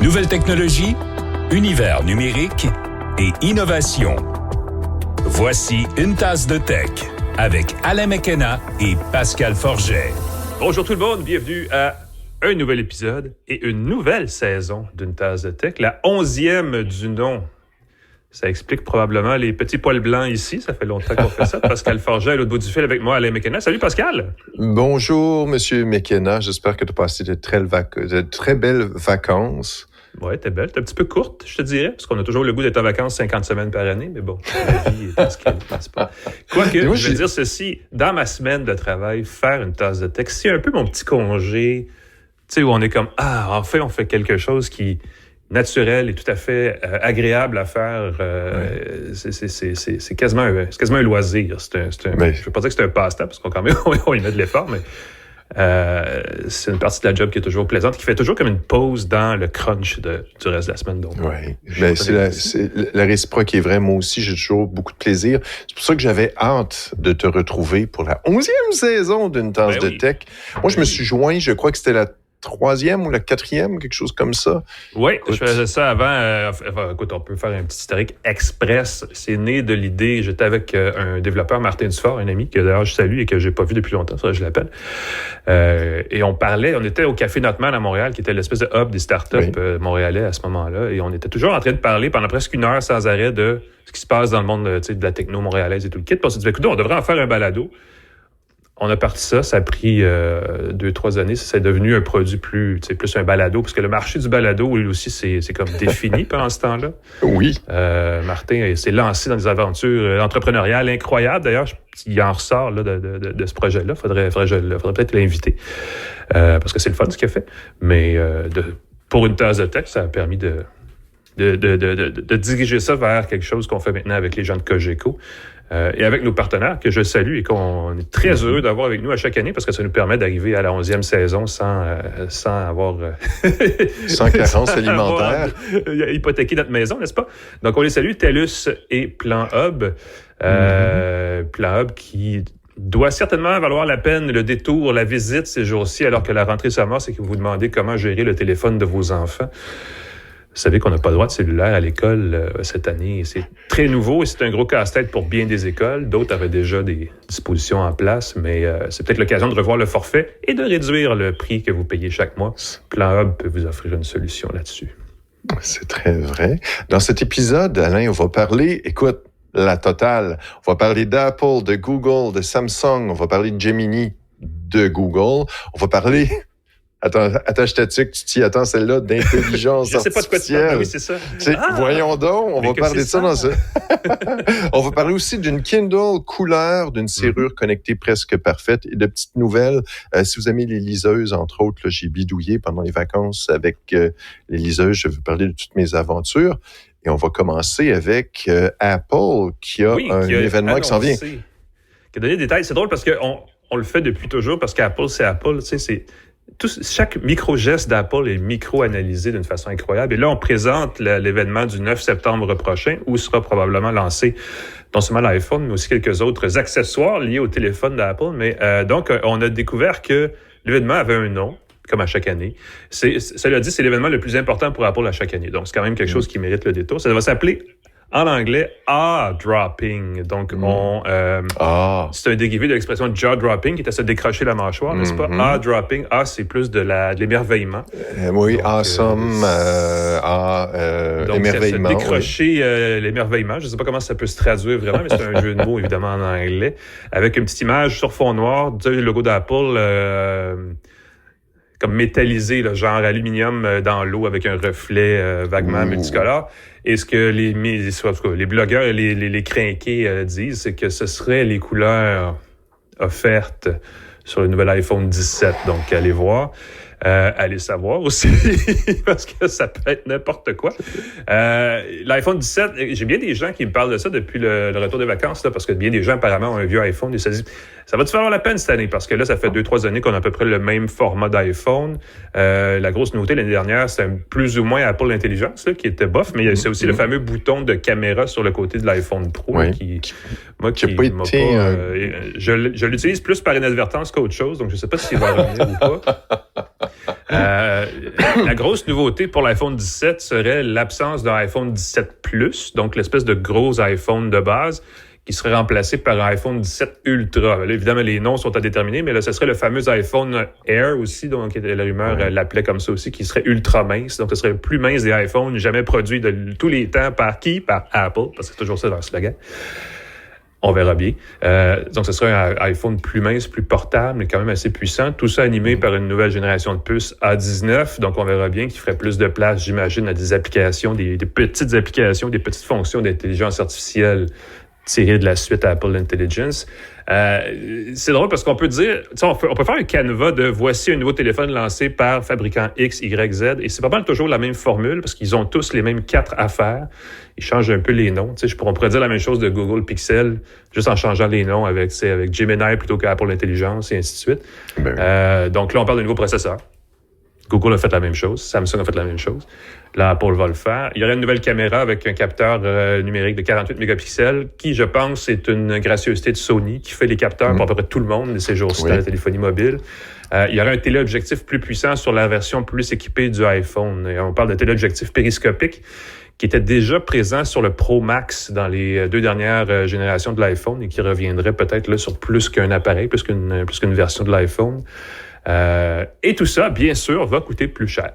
Nouvelles technologies, univers numérique et innovation. Voici une tasse de tech avec Alain McKenna et Pascal Forget. Bonjour tout le monde, bienvenue à un nouvel épisode et une nouvelle saison d'une tasse de tech, la 11e du nom. Ça explique probablement les petits poils blancs ici. Ça fait longtemps qu'on fait ça. Pascal Forget à l'autre bout du fil avec moi, Alain McKenna. Salut Pascal! Bonjour Monsieur McKenna. J'espère que tu as passé de très belles vacances. Oui, t'es belle. T'es un petit peu courte, je te dirais, parce qu'on a toujours le goût d'être en vacances 50 semaines par année, mais bon, la vie est ce qu'elle passe pas. Quoique, je vais dire ceci, dans ma semaine de travail, faire une tasse de tech, c'est un peu mon petit congé, tu sais, où on est comme, enfin, on fait quelque chose qui naturel et tout à fait agréable à faire. C'est quasiment un loisir. Je ne veux pas dire que c'est un passe-temps, parce qu'on quand même, on y met de l'effort, mais c'est une partie de la job qui est toujours plaisante, qui fait toujours comme une pause dans le crunch du reste de la semaine. Oui, c'est la réciproque qui est vraie. Moi aussi, j'ai toujours beaucoup de plaisir. C'est pour ça que j'avais hâte de te retrouver pour la 11e saison d'une tasse de tech. Moi, je me suis joint, je crois que c'était la 3e ou la 4e, quelque chose comme ça. Oui, je faisais ça avant. Écoute, on peut faire un petit historique express. C'est né de l'idée. J'étais avec un développeur, Martin Dufort, un ami que d'ailleurs je salue et que j'ai pas vu depuis longtemps, ça je l'appelle. Et on était au Café Notman à Montréal, qui était l'espèce de hub des startups montréalais à ce moment-là. Et on était toujours en train de parler pendant presque une heure sans arrêt de ce qui se passe dans le monde de la techno montréalaise et tout le kit. Puis on s'est dit, écoute, on devrait en faire un balado. On a parti ça a pris 2-3 années, c'est devenu un produit plus un balado, parce que le marché du balado, lui aussi, c'est comme défini pendant ce temps-là. Oui. Martin s'est lancé dans des aventures entrepreneuriales incroyables. D'ailleurs, il en ressort là, de ce projet-là. Faudrait peut-être l'inviter, parce que c'est le fun ce qu'il a fait. Mais pour une tasse de tech, ça a permis de diriger ça vers quelque chose qu'on fait maintenant avec les gens de Cogeco. Et avec nos partenaires, que je salue et qu'on est très heureux d'avoir avec nous à chaque année, parce que ça nous permet d'arriver à la 11e saison sans avoir... sans carence alimentaire. Hypothéquer notre maison, n'est-ce pas? Donc, on les salue, TELUS et Plan Hub. Plan Hub qui doit certainement valoir la peine le détour, la visite ces jours-ci, alors que la rentrée s'amorce et que vous vous demandez comment gérer le téléphone de vos enfants. Vous savez qu'on n'a pas le droit de cellulaire à l'école cette année. C'est très nouveau et c'est un gros casse-tête pour bien des écoles. D'autres avaient déjà des dispositions en place, mais c'est peut-être l'occasion de revoir le forfait et de réduire le prix que vous payez chaque mois. Plan Hub peut vous offrir une solution là-dessus. C'est très vrai. Dans cet épisode, Alain, on va parler, écoute, la totale. On va parler d'Apple, de Google, de Samsung. On va parler de Gemini, de Google. On va parler... Attache-toi-tu que tu t'y attends, celle-là, d'intelligence artificielle. Je sais pas de quoi tu parles, oui, c'est ça. Voyons donc, on va parler de ça dans ce... On va parler aussi d'une Kindle couleur, d'une serrure connectée presque parfaite et de petites nouvelles. Si vous aimez les liseuses, entre autres, là, j'ai bidouillé pendant les vacances avec les liseuses. Je vais vous parler de toutes mes aventures. Et on va commencer avec Apple, qui a un événement qui s'en vient. Qui a donné des détails. C'est drôle parce qu'on le fait depuis toujours, parce qu'Apple, c'est Apple, tu sais, chaque micro-geste d'Apple est micro-analysé d'une façon incroyable. Et là, on présente l'événement du 9 septembre prochain, où sera probablement lancé non seulement l'iPhone, mais aussi quelques autres accessoires liés au téléphone d'Apple. Mais donc, on a découvert que l'événement avait un nom, comme à chaque année. Cela dit, c'est l'événement le plus important pour Apple à chaque année. Donc, c'est quand même quelque chose qui mérite le détour. Ça va s'appeler... En anglais, jaw-dropping. Donc, c'est un dérivé de l'expression jaw-dropping qui est à se décrocher la mâchoire, n'est-ce pas? Jaw-dropping, c'est plus de l'émerveillement. Oui, donc, awesome, donc, émerveillement. Donc, décrocher l'émerveillement. Je ne sais pas comment ça peut se traduire vraiment, mais c'est un jeu de mots, évidemment, en anglais. Avec une petite image sur fond noir du logo d'Apple, comme métallisé, là, genre aluminium dans l'eau avec un reflet vaguement multicolore. Et ce que les blogueurs et les crinqués disent, c'est que ce seraient les couleurs offertes sur le nouvel iPhone 17. Donc, allez voir. Allez savoir aussi, parce que ça peut être n'importe quoi. L'iPhone 17, j'ai bien des gens qui me parlent de ça depuis le retour des vacances, là, parce que bien des gens apparemment ont un vieux iPhone et se disent, ça va-tu valoir la peine cette année? Parce que là, ça fait 2-3 années qu'on a à peu près le même format d'iPhone. La grosse nouveauté l'année dernière, c'était plus ou moins Apple Intelligence, là, qui était bof, mais c'est aussi le fameux bouton de caméra sur le côté de l'iPhone Pro, qui m'a pas... Je l'utilise plus par inadvertance qu'autre chose, donc je sais pas s'il va revenir ou pas. La grosse nouveauté pour l'iPhone 17 serait l'absence d'un iPhone 17 Plus, donc l'espèce de gros iPhone de base, qui serait remplacé par un iPhone 17 Ultra. Là, évidemment, les noms sont à déterminer, mais là, ce serait le fameux iPhone Air aussi, donc la rumeur l'appelait comme ça aussi, qui serait ultra mince. Donc, ce serait le plus mince des iPhones jamais produits de tous les temps. Par qui? Par Apple, parce que c'est toujours ça dans le slogan. On verra bien. Donc, ce serait un iPhone plus mince, plus portable, mais quand même assez puissant. Tout ça animé par une nouvelle génération de puces A19. Donc, on verra bien qu'il ferait plus de place, j'imagine, à des applications, des petites applications, des petites fonctions d'intelligence artificielle tirées de la suite Apple Intelligence. C'est drôle parce qu'on peut dire, on peut faire un canevas de voici un nouveau téléphone lancé par fabricant X, Y, Z, et c'est pas mal toujours la même formule parce qu'ils ont tous les mêmes 4 affaires. Ils changent un peu les noms. On pourrait dire la même chose de Google Pixel, juste en changeant les noms avec Gemini plutôt qu'Apple Intelligence et ainsi de suite. Donc là, on parle de nouveau processeur. Google a fait la même chose. Samsung a fait la même chose. Là, Apple va le faire. Il y aurait une nouvelle caméra avec un capteur numérique de 48 mégapixels qui, je pense, est une gracieuseté de Sony qui fait les capteurs pour à peu près tout le monde ces jours-ci dans la téléphonie mobile. Il y aurait un téléobjectif plus puissant sur la version plus équipée du iPhone. Et on parle de téléobjectif périscopique qui était déjà présent sur le Pro Max dans les 2 dernières générations de l'iPhone et qui reviendrait peut-être là sur plus qu'un appareil, plus qu'une version de l'iPhone. Et tout ça, bien sûr, va coûter plus cher.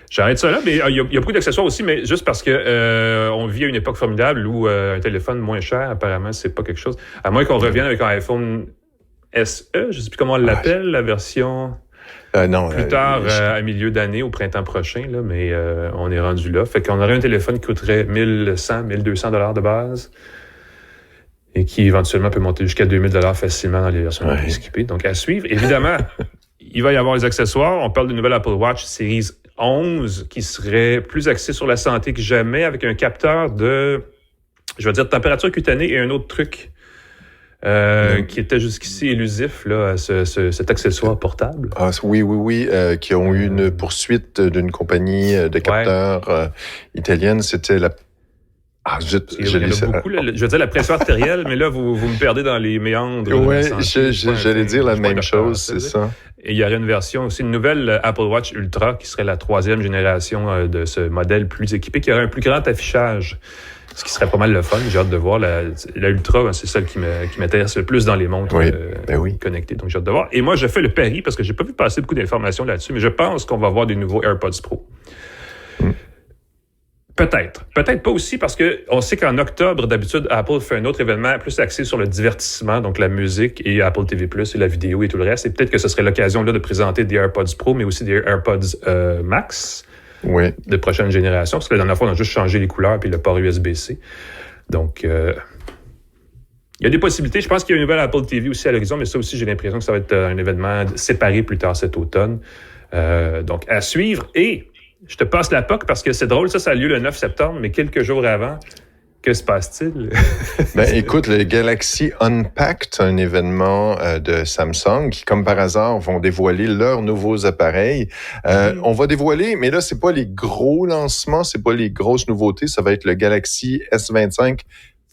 J'arrête ça là, mais il y a beaucoup d'accessoires aussi, mais juste parce que on vit à une époque formidable où un téléphone moins cher, apparemment, c'est pas quelque chose. À moins qu'on revienne avec un iPhone SE, je sais plus comment on l'appelle, la version plus tard, à milieu d'année, au printemps prochain, là, mais on est rendu là. Fait qu'on aurait un téléphone qui coûterait 1100, 1200 $ de base. Et qui éventuellement peut monter jusqu'à 2000 $ facilement dans les versions plus équipées. Donc, à suivre. Évidemment, il va y avoir les accessoires. On parle de nouvelle Apple Watch Series 11 qui serait plus axée sur la santé que jamais avec un capteur de, température cutanée et un autre truc qui était jusqu'ici élusif là, à cet accessoire portable. Oui, qui ont eu une poursuite d'une compagnie de capteurs italienne. C'était la je veux dire la pression artérielle, mais là, vous me perdez dans les méandres. Oui, j'allais dire la même chose, c'est ça. Et il y aurait une version aussi, une nouvelle Apple Watch Ultra, qui serait la 3e génération de ce modèle plus équipé, qui aurait un plus grand affichage, ce qui serait pas mal le fun. J'ai hâte de voir. La Ultra, c'est celle qui m'intéresse le plus dans les montres connectées, donc j'ai hâte de voir. Et moi, je fais le pari, parce que j'ai pas vu passer beaucoup d'informations là-dessus, mais je pense qu'on va avoir des nouveaux AirPods Pro. Peut-être pas aussi parce que on sait qu'en octobre, d'habitude, Apple fait un autre événement plus axé sur le divertissement, donc la musique et Apple TV+, et la vidéo et tout le reste. Et peut-être que ce serait l'occasion là de présenter des AirPods Pro, mais aussi des AirPods Max de prochaine génération. Parce que la dernière fois, on a juste changé les couleurs puis le port USB-C. Donc, il y a des possibilités. Je pense qu'il y a une nouvelle Apple TV aussi à l'horizon, mais ça aussi, j'ai l'impression que ça va être un événement séparé plus tard cet automne. Donc, à suivre. Et je te passe la POC parce que c'est drôle, ça a lieu le 9 septembre, mais quelques jours avant, que se passe-t-il? Écoute, le Galaxy Unpacked, un événement de Samsung qui, comme par hasard, vont dévoiler leurs nouveaux appareils. On va dévoiler, mais là, c'est pas les gros lancements, c'est pas les grosses nouveautés, ça va être le Galaxy S25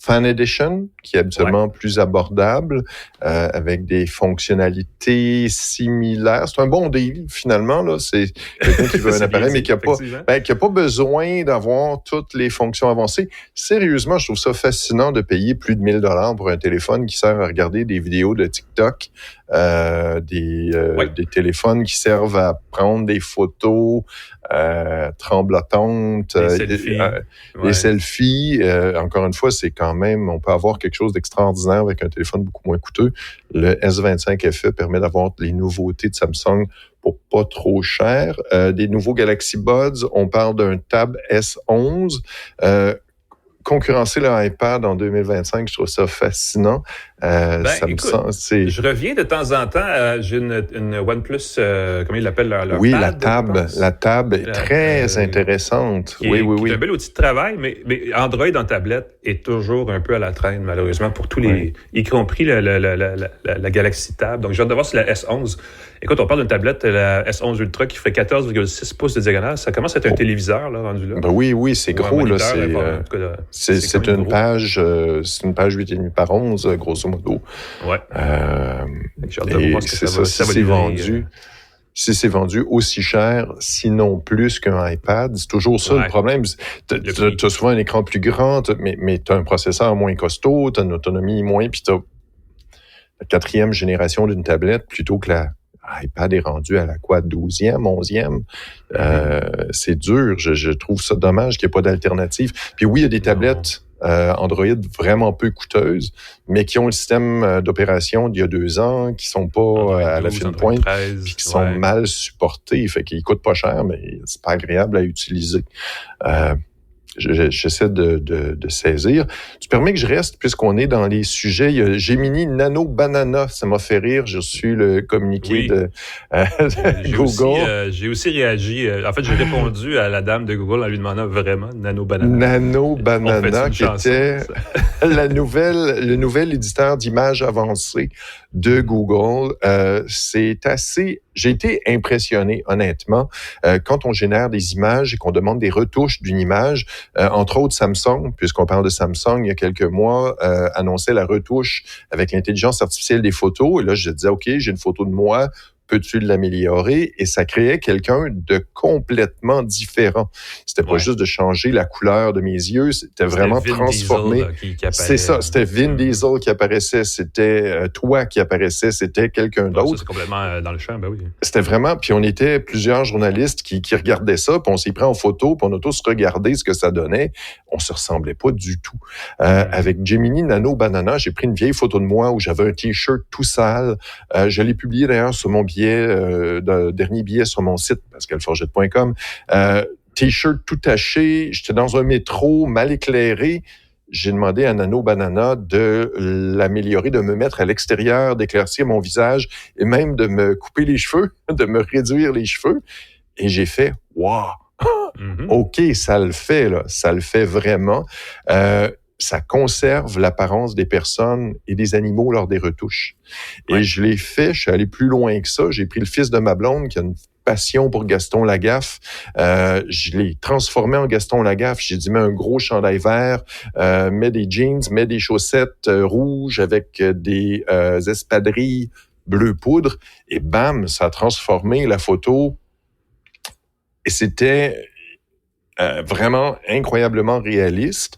Fan Edition, qui est habituellement plus abordable, avec des fonctionnalités similaires. C'est un bon deal, finalement, là. C'est quelqu'un qui veut un appareil, mais qui a pas besoin d'avoir toutes les fonctions avancées. Sérieusement, je trouve ça fascinant de payer plus de 1000 $ pour un téléphone qui sert à regarder des vidéos de TikTok, des téléphones qui servent à prendre des photos tremblotantes, des selfies. Encore une fois, c'est quand même, on peut avoir quelque chose d'extraordinaire avec un téléphone beaucoup moins coûteux. Le S25 FE permet d'avoir les nouveautés de Samsung pour pas trop cher. Des nouveaux Galaxy Buds, on parle d'un Tab S11. Concurrencer le iPad en 2025, je trouve ça fascinant. Je reviens de temps en temps. J'ai une OnePlus, comment ils l'appellent leur pad, la Tab est très intéressante. C'est un bel outil de travail, mais Android en tablette est toujours un peu à la traîne, malheureusement, pour tous les... Y compris la Galaxy Tab. Donc, j'ai hâte de voir si la S11... Écoute, on parle d'une tablette, la S11 Ultra, qui ferait 14,6 pouces de diagonale. Ça commence à être un téléviseur, là, rendu là. Ben oui, c'est gros, là. C'est une page 8,5 par 11, grosso modo. Ouais. J'ai hâte de voir ce que ça va livrer. Si c'est vendu aussi cher, sinon plus qu'un iPad, c'est toujours ça le problème. Tu as souvent un écran plus grand, mais tu as un processeur moins costaud, tu as une autonomie moins, puis tu as la 4e génération d'une tablette plutôt que l'iPad est rendu à la 12e, 11e. C'est dur. Je trouve ça dommage qu'il n'y ait pas d'alternative. Puis oui, il y a des tablettes Android vraiment peu coûteuses, mais qui ont le système d'opération d'il y a 2 ans, qui sont pas à la fine pointe, puis qui sont mal supportés. Fait qu'ils coûtent pas cher, mais c'est pas agréable à utiliser. J'essaie de saisir. Tu permets que je reste, puisqu'on est dans les sujets. Il y a Gemini Nano Banana. Ça m'a fait rire. J'ai reçu le communiqué de Google. J'ai aussi réagi. En fait, j'ai répondu à la dame de Google en lui demandant vraiment Nano Banana. Nano Banana, qui était le nouvel éditeur d'images avancées de Google. J'ai été impressionné, honnêtement, quand on génère des images et qu'on demande des retouches d'une image. Entre autres, Samsung, puisqu'on parle de Samsung, il y a quelques mois, annonçait la retouche avec l'intelligence artificielle des photos. Et là, je disais, OK, j'ai une photo de moi. Peux-tu l'améliorer? Et ça créait quelqu'un de complètement différent. C'était pas juste de changer la couleur de mes yeux, c'était vraiment transformé. C'est ça, c'était Vin Diesel qui apparaissait, c'était toi qui apparaissait, c'était quelqu'un d'autre. Ça, c'est complètement dans le champ, ben oui. C'était vraiment, puis on était plusieurs journalistes qui regardaient ça, puis on s'y prend en photo, puis on a tous regardé ce que ça donnait. On se ressemblait pas du tout. Avec Gemini Nano Banana, j'ai pris une vieille photo de moi où j'avais un T-shirt tout sale. Je l'ai publié d'ailleurs sur mon dernier billet sur mon site, pascalforget.com. T-shirt tout taché, j'étais dans un métro mal éclairé. J'ai demandé à Nano Banana de l'améliorer, de me mettre à l'extérieur, d'éclaircir mon visage et même de me couper les cheveux, de me réduire les cheveux. Et j'ai fait « Wow! OK, ça le fait, là. Ça le fait vraiment. » Ça conserve l'apparence des personnes et des animaux lors des retouches. Et je l'ai fait, je suis allé plus loin que ça. J'ai pris le fils de ma blonde qui a une passion pour Gaston Lagaffe. Je l'ai transformé en Gaston Lagaffe. J'ai dit, mets un gros chandail vert, mets des jeans, mets des chaussettes rouges avec des espadrilles bleu poudre. Et bam, ça a transformé la photo. Et c'était vraiment incroyablement réaliste.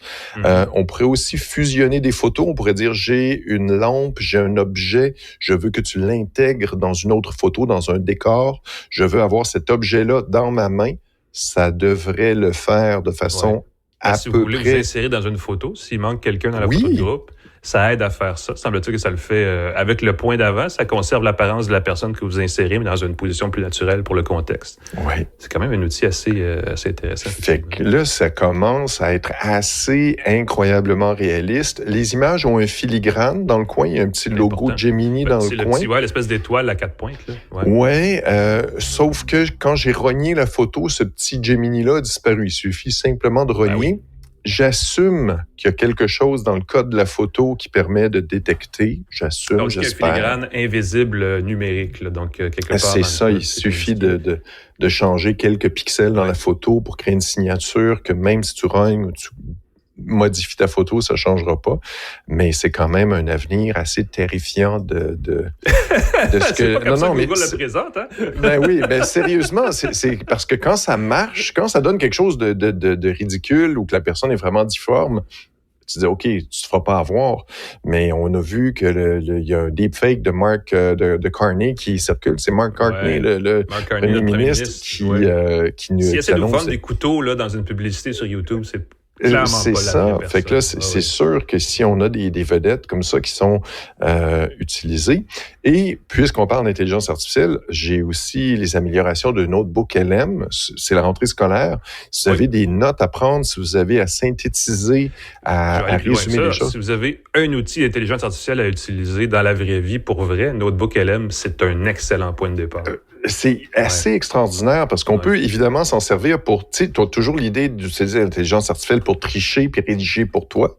On pourrait aussi fusionner des photos. On pourrait dire, j'ai une lampe, j'ai un objet, je veux que tu l'intègres dans une autre photo, dans un décor. Je veux avoir cet objet-là dans ma main. Ça devrait le faire de façon à peu près... Si vous voulez vous insérer dans une photo, s'il manque quelqu'un dans la photo de groupe, ça aide à faire ça. Semble-t-il que ça le fait avec le point d'avant. Ça conserve l'apparence de la personne que vous insérez, mais dans une position plus naturelle pour le contexte. Oui. C'est quand même un outil assez intéressant. Fait que là, ça commence à être assez incroyablement réaliste. Les images ont un filigrane dans le coin. Il y a un petit logo Gemini dans le coin. L'espèce d'étoile à 4 pointes. Oui, sauf que quand j'ai rogné la photo, ce petit Gemini-là a disparu. Il suffit simplement de rogner. J'assume qu'il y a quelque chose dans le code de la photo qui permet de détecter. J'assume, donc, j'espère. Donc, il y a un filigrane invisible numérique. Là, donc, quelque part. C'est ça, il suffit de changer quelques pixels dans la photo pour créer une signature que même si tu rognes ou tu modifies ta photo, ça changera pas. Mais c'est quand même un avenir assez terrifiant de ce que... Pas comme ça Google le présente, hein? Ben oui, sérieusement, c'est parce que quand ça marche, quand ça donne quelque chose de ridicule ou que la personne est vraiment difforme, tu dis, OK, tu te feras pas avoir. Mais on a vu que il y a un deepfake de Mark de Carney qui circule. C'est Mark Carney, le premier ministre qui nous annonce. S'il essaie de vendre des couteaux là, dans une publicité sur YouTube, c'est clairement c'est pas ça. la même Fait que là, c'est sûr que si on a des vedettes comme ça qui sont utilisées, et puisqu'on parle d'intelligence artificielle, j'ai aussi les améliorations de Notebook LM. C'est la rentrée scolaire. Si vous avez des notes à prendre, si vous avez à synthétiser, à résumer les choses. Si vous avez un outil d'intelligence artificielle à utiliser dans la vraie vie, pour vrai, Notebook LM, c'est un excellent point de départ. C'est assez extraordinaire parce qu'on peut évidemment s'en servir pour, tu sais, tu as toujours l'idée d'utiliser l'intelligence artificielle pour tricher puis rédiger pour toi.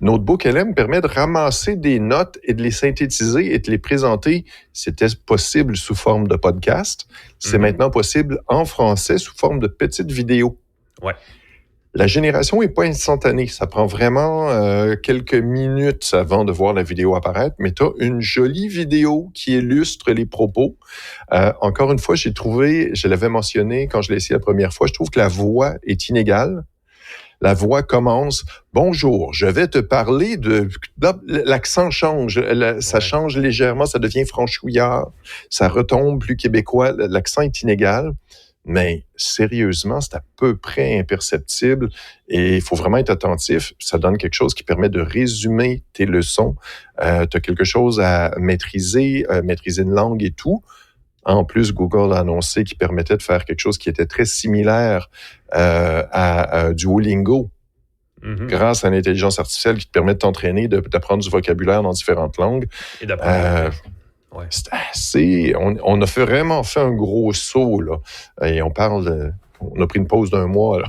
Notebook LM permet de ramasser des notes et de les synthétiser et de les présenter. C'était possible sous forme de podcast. C'est maintenant possible en français sous forme de petites vidéos. Ouais. La génération n'est pas instantanée. Ça prend vraiment quelques minutes avant de voir la vidéo apparaître, mais tu as une jolie vidéo qui illustre les propos. Encore une fois, j'ai trouvé, je l'avais mentionné quand je l'ai essayé la première fois, je trouve que la voix est inégale. La voix commence « Bonjour, je vais te parler de... » L'accent change, ça change légèrement, ça devient franchouillard, ça retombe plus québécois, l'accent est inégal. Mais sérieusement, c'est à peu près imperceptible et il faut vraiment être attentif. Ça donne quelque chose qui permet de résumer tes leçons. Tu as quelque chose à maîtriser une langue et tout. En plus, Google a annoncé qu'il permettait de faire quelque chose qui était très similaire à Duolingo. Grâce à l'intelligence artificielle qui te permet de t'entraîner, d'apprendre du vocabulaire dans différentes langues. Et d'apprendre. C'est assez... On a vraiment fait un gros saut, là. Et on a pris une pause d'un mois, là.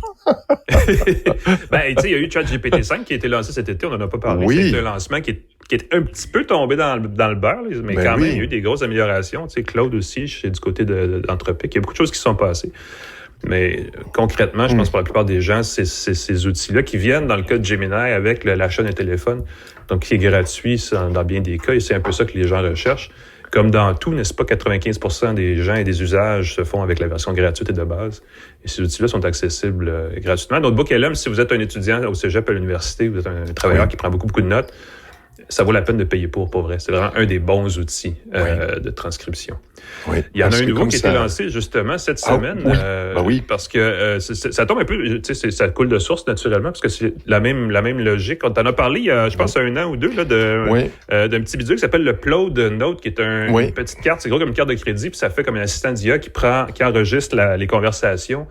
Ben, tu sais, il y a eu ChatGPT-5 qui a été lancé cet été, on n'en a pas parlé. Oui. C'est un lancement qui est un petit peu tombé dans le beurre, mais quand même, il y a eu des grosses améliorations. Tu sais, Claude aussi, je suis du côté d'Anthropic. Il y a beaucoup de choses qui se sont passées. Mais concrètement, je pense que pour la plupart des gens, c'est ces outils-là qui viennent, dans le cas de Gemini, avec l'achat d'un téléphone, donc qui est gratuit dans bien des cas, et c'est un peu ça que les gens recherchent. Comme dans tout, n'est-ce pas, 95% des gens et des usages se font avec la version gratuite et de base. Et ces outils-là sont accessibles gratuitement. Notebook LM, si vous êtes un étudiant au cégep à l'université, vous êtes un travailleur qui prend beaucoup de notes, ça vaut la peine de payer pour vrai. C'est vraiment un des bons outils de transcription. Oui, il y en a un nouveau qui a été lancé justement cette semaine. Parce que ça tombe un peu, tu sais, ça coule de source naturellement, parce que c'est la même logique. On t'en a parlé il y a, je pense, 1 an ou 2, là, d'un petit bidule qui s'appelle le Plode Note, qui est une petite carte, c'est gros comme une carte de crédit, puis ça fait comme un assistant d'IA qui enregistre les conversations.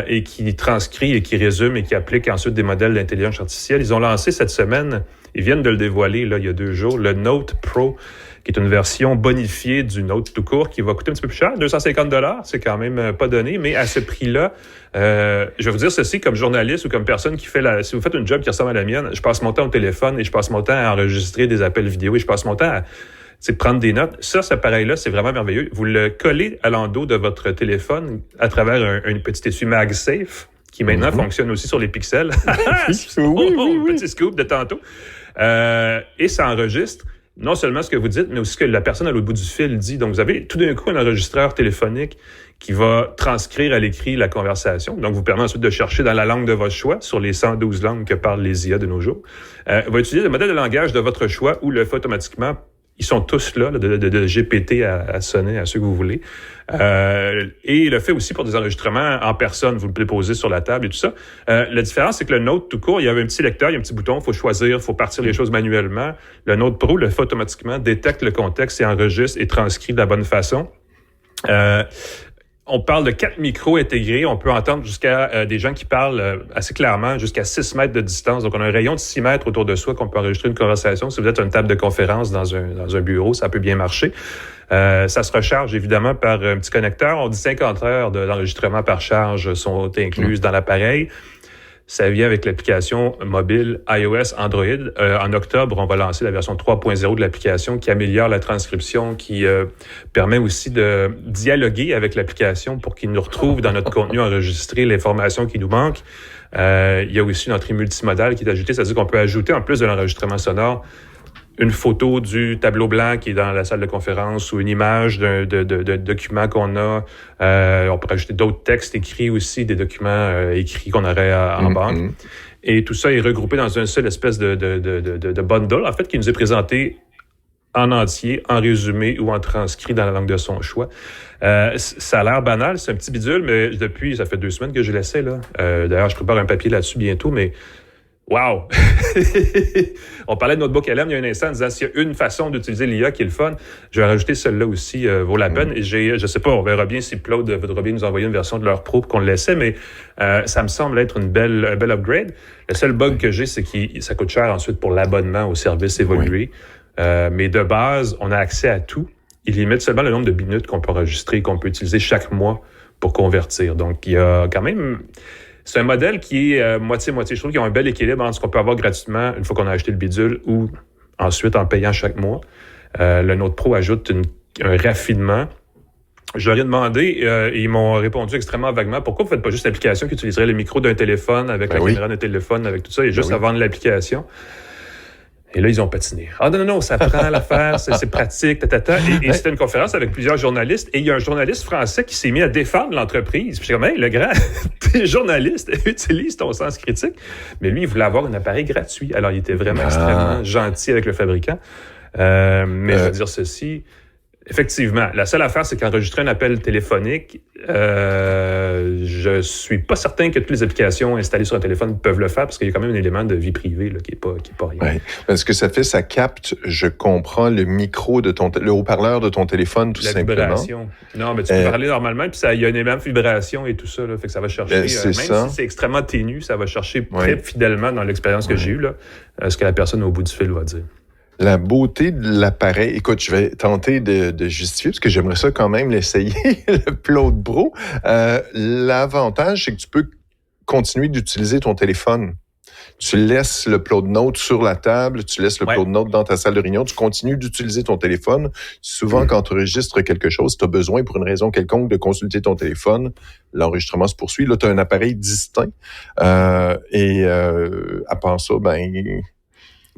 Et qui transcrit et qui résume et qui applique ensuite des modèles d'intelligence artificielle. Ils ont lancé cette semaine, ils viennent de le dévoiler là, il y a 2 jours, le Note Pro, qui est une version bonifiée du Note tout court, qui va coûter un petit peu plus cher, 250$, c'est quand même pas donné, mais à ce prix-là, je vais vous dire ceci, comme journaliste ou comme personne qui fait si vous faites un job qui ressemble à la mienne, je passe mon temps au téléphone et je passe mon temps à enregistrer des appels vidéo et je passe mon temps à prendre des notes. Cet appareil-là, c'est vraiment merveilleux. Vous le collez à l'endos de votre téléphone à travers un petit essuie MagSafe qui maintenant fonctionne aussi sur les pixels. Petit scoop de tantôt. Et ça enregistre non seulement ce que vous dites, mais aussi ce que la personne à l'autre bout du fil dit. Donc, vous avez tout d'un coup un enregistreur téléphonique qui va transcrire à l'écrit la conversation. Donc, vous permet ensuite de chercher dans la langue de votre choix, sur les 112 langues que parlent les IA de nos jours. Va utiliser le modèle de langage de votre choix ou le fait automatiquement. Ils sont tous là, de GPT à sonner à ceux que vous voulez. Et il le fait aussi pour des enregistrements en personne. Vous le déposez sur la table et tout ça. La différence, c'est que le Note tout court, il y avait un petit lecteur, il y a un petit bouton, il faut choisir, il faut partir les choses manuellement. Le Note Pro le fait automatiquement, détecte le contexte et enregistre et transcrit de la bonne façon. On parle de 4 micros intégrés. On peut entendre jusqu'à des gens qui parlent assez clairement, jusqu'à 6 mètres de distance. Donc, on a un rayon de 6 mètres autour de soi qu'on peut enregistrer une conversation. Si vous êtes à une table de conférence dans un bureau, ça peut bien marcher. Ça se recharge évidemment par un petit connecteur. On dit 50 heures d'enregistrement par charge sont incluses dans l'appareil. Ça vient avec l'application mobile iOS, Android. En octobre, on va lancer la version 3.0 de l'application qui améliore la transcription, qui permet aussi de dialoguer avec l'application pour qu'il nous retrouve dans notre contenu enregistré l'information qui nous manque. Il y a aussi une entrée multimodale qui est ajoutée, c'est-à-dire qu'on peut ajouter, en plus de l'enregistrement sonore, une photo du tableau blanc qui est dans la salle de conférence ou une image d'un document qu'on a. On peut ajouter d'autres textes écrits aussi, des documents écrits qu'on aurait en banque. Et tout ça est regroupé dans une seule espèce de bundle, en fait, qui nous est présenté en entier, en résumé ou en transcrit dans la langue de son choix. Ça a l'air banal, c'est un petit bidule, mais ça fait 2 semaines que je l'essaie, là. D'ailleurs, je prépare un papier là-dessus bientôt, mais wow! On parlait de Notebook LM il y a un instant en disant s'il y a une façon d'utiliser l'IA qui est le fun, je vais rajouter celle-là aussi, vaut la peine. Et je sais pas, on verra bien si Claude voudra bien nous envoyer une version de leur pro pour qu'on l'essaie, mais ça me semble être un bel upgrade. Le seul bug que j'ai, c'est que ça coûte cher ensuite pour l'abonnement au service évolué. Mais de base, on a accès à tout. il limite seulement le nombre de minutes qu'on peut enregistrer, qu'on peut utiliser chaque mois pour convertir. Donc, il y a quand même... C'est un modèle qui est moitié-moitié. Je trouve qu'ils ont un bel équilibre entre ce qu'on peut avoir gratuitement une fois qu'on a acheté le bidule ou ensuite en payant chaque mois. Le Note Pro ajoute un raffinement. Je leur ai demandé, ils m'ont répondu extrêmement vaguement, pourquoi vous ne faites pas juste l'application qui utiliserait le micro d'un téléphone avec la caméra d'un téléphone, avec tout ça, et juste à vendre l'application. Et là, ils ont patiné. Ah non, ça prend l'affaire, c'est pratique, Et c'était une conférence avec plusieurs journalistes. Et il y a un journaliste français qui s'est mis à défendre l'entreprise. Puis je suis comme, hey, le grand, t'es journaliste, utilise ton sens critique. Mais lui, il voulait avoir un appareil gratuit. Alors, il était vraiment extrêmement gentil avec le fabricant. Mais je veux dire ceci... Effectivement. La seule affaire, c'est qu'enregistrer un appel téléphonique, je suis pas certain que toutes les applications installées sur un téléphone peuvent le faire parce qu'il y a quand même un élément de vie privée là, qui est pas rien. Oui. Ce que ça fait, ça capte, je comprends, le micro de le haut-parleur de ton téléphone, tout simplement. La vibration. Non, mais tu peux parler normalement, puis il y a un élément de vibration et tout ça, là, fait que ça va chercher, même si c'est extrêmement ténu, ça va chercher très fidèlement dans l'expérience que j'ai eue, là, ce que la personne au bout du fil va dire. La beauté de l'appareil, écoute, je vais tenter de justifier, parce que j'aimerais ça quand même l'essayer, le Plode Pro. L'avantage, c'est que tu peux continuer d'utiliser ton téléphone. Tu laisses le Plode Note sur la table, tu laisses le Plode Note dans ta salle de réunion, tu continues d'utiliser ton téléphone. Souvent, quand tu enregistres quelque chose, tu as besoin, pour une raison quelconque, de consulter ton téléphone. L'enregistrement se poursuit. Là, tu as un appareil distinct. À part ça,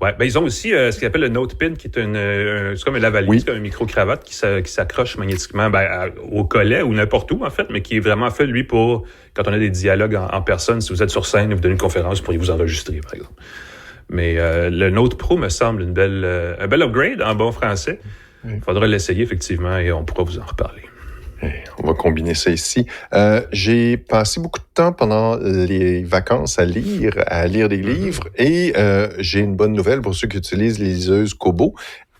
Ouais, ils ont aussi ce qu'ils appellent le NotePin, qui est c'est comme un lavalier, c'est un micro-cravate qui s'accroche magnétiquement au collet ou n'importe où, en fait, mais qui est vraiment fait, lui, pour quand on a des dialogues en personne. Si vous êtes sur scène et vous donnez une conférence, pourriez vous enregistrer, par exemple. Mais le Note Pro me semble un bel upgrade en bon français. Il faudra l'essayer, effectivement, et on pourra vous en reparler. On va combiner ça ici. J'ai passé beaucoup de temps pendant les vacances à lire des livres et j'ai une bonne nouvelle pour ceux qui utilisent les liseuses Kobo.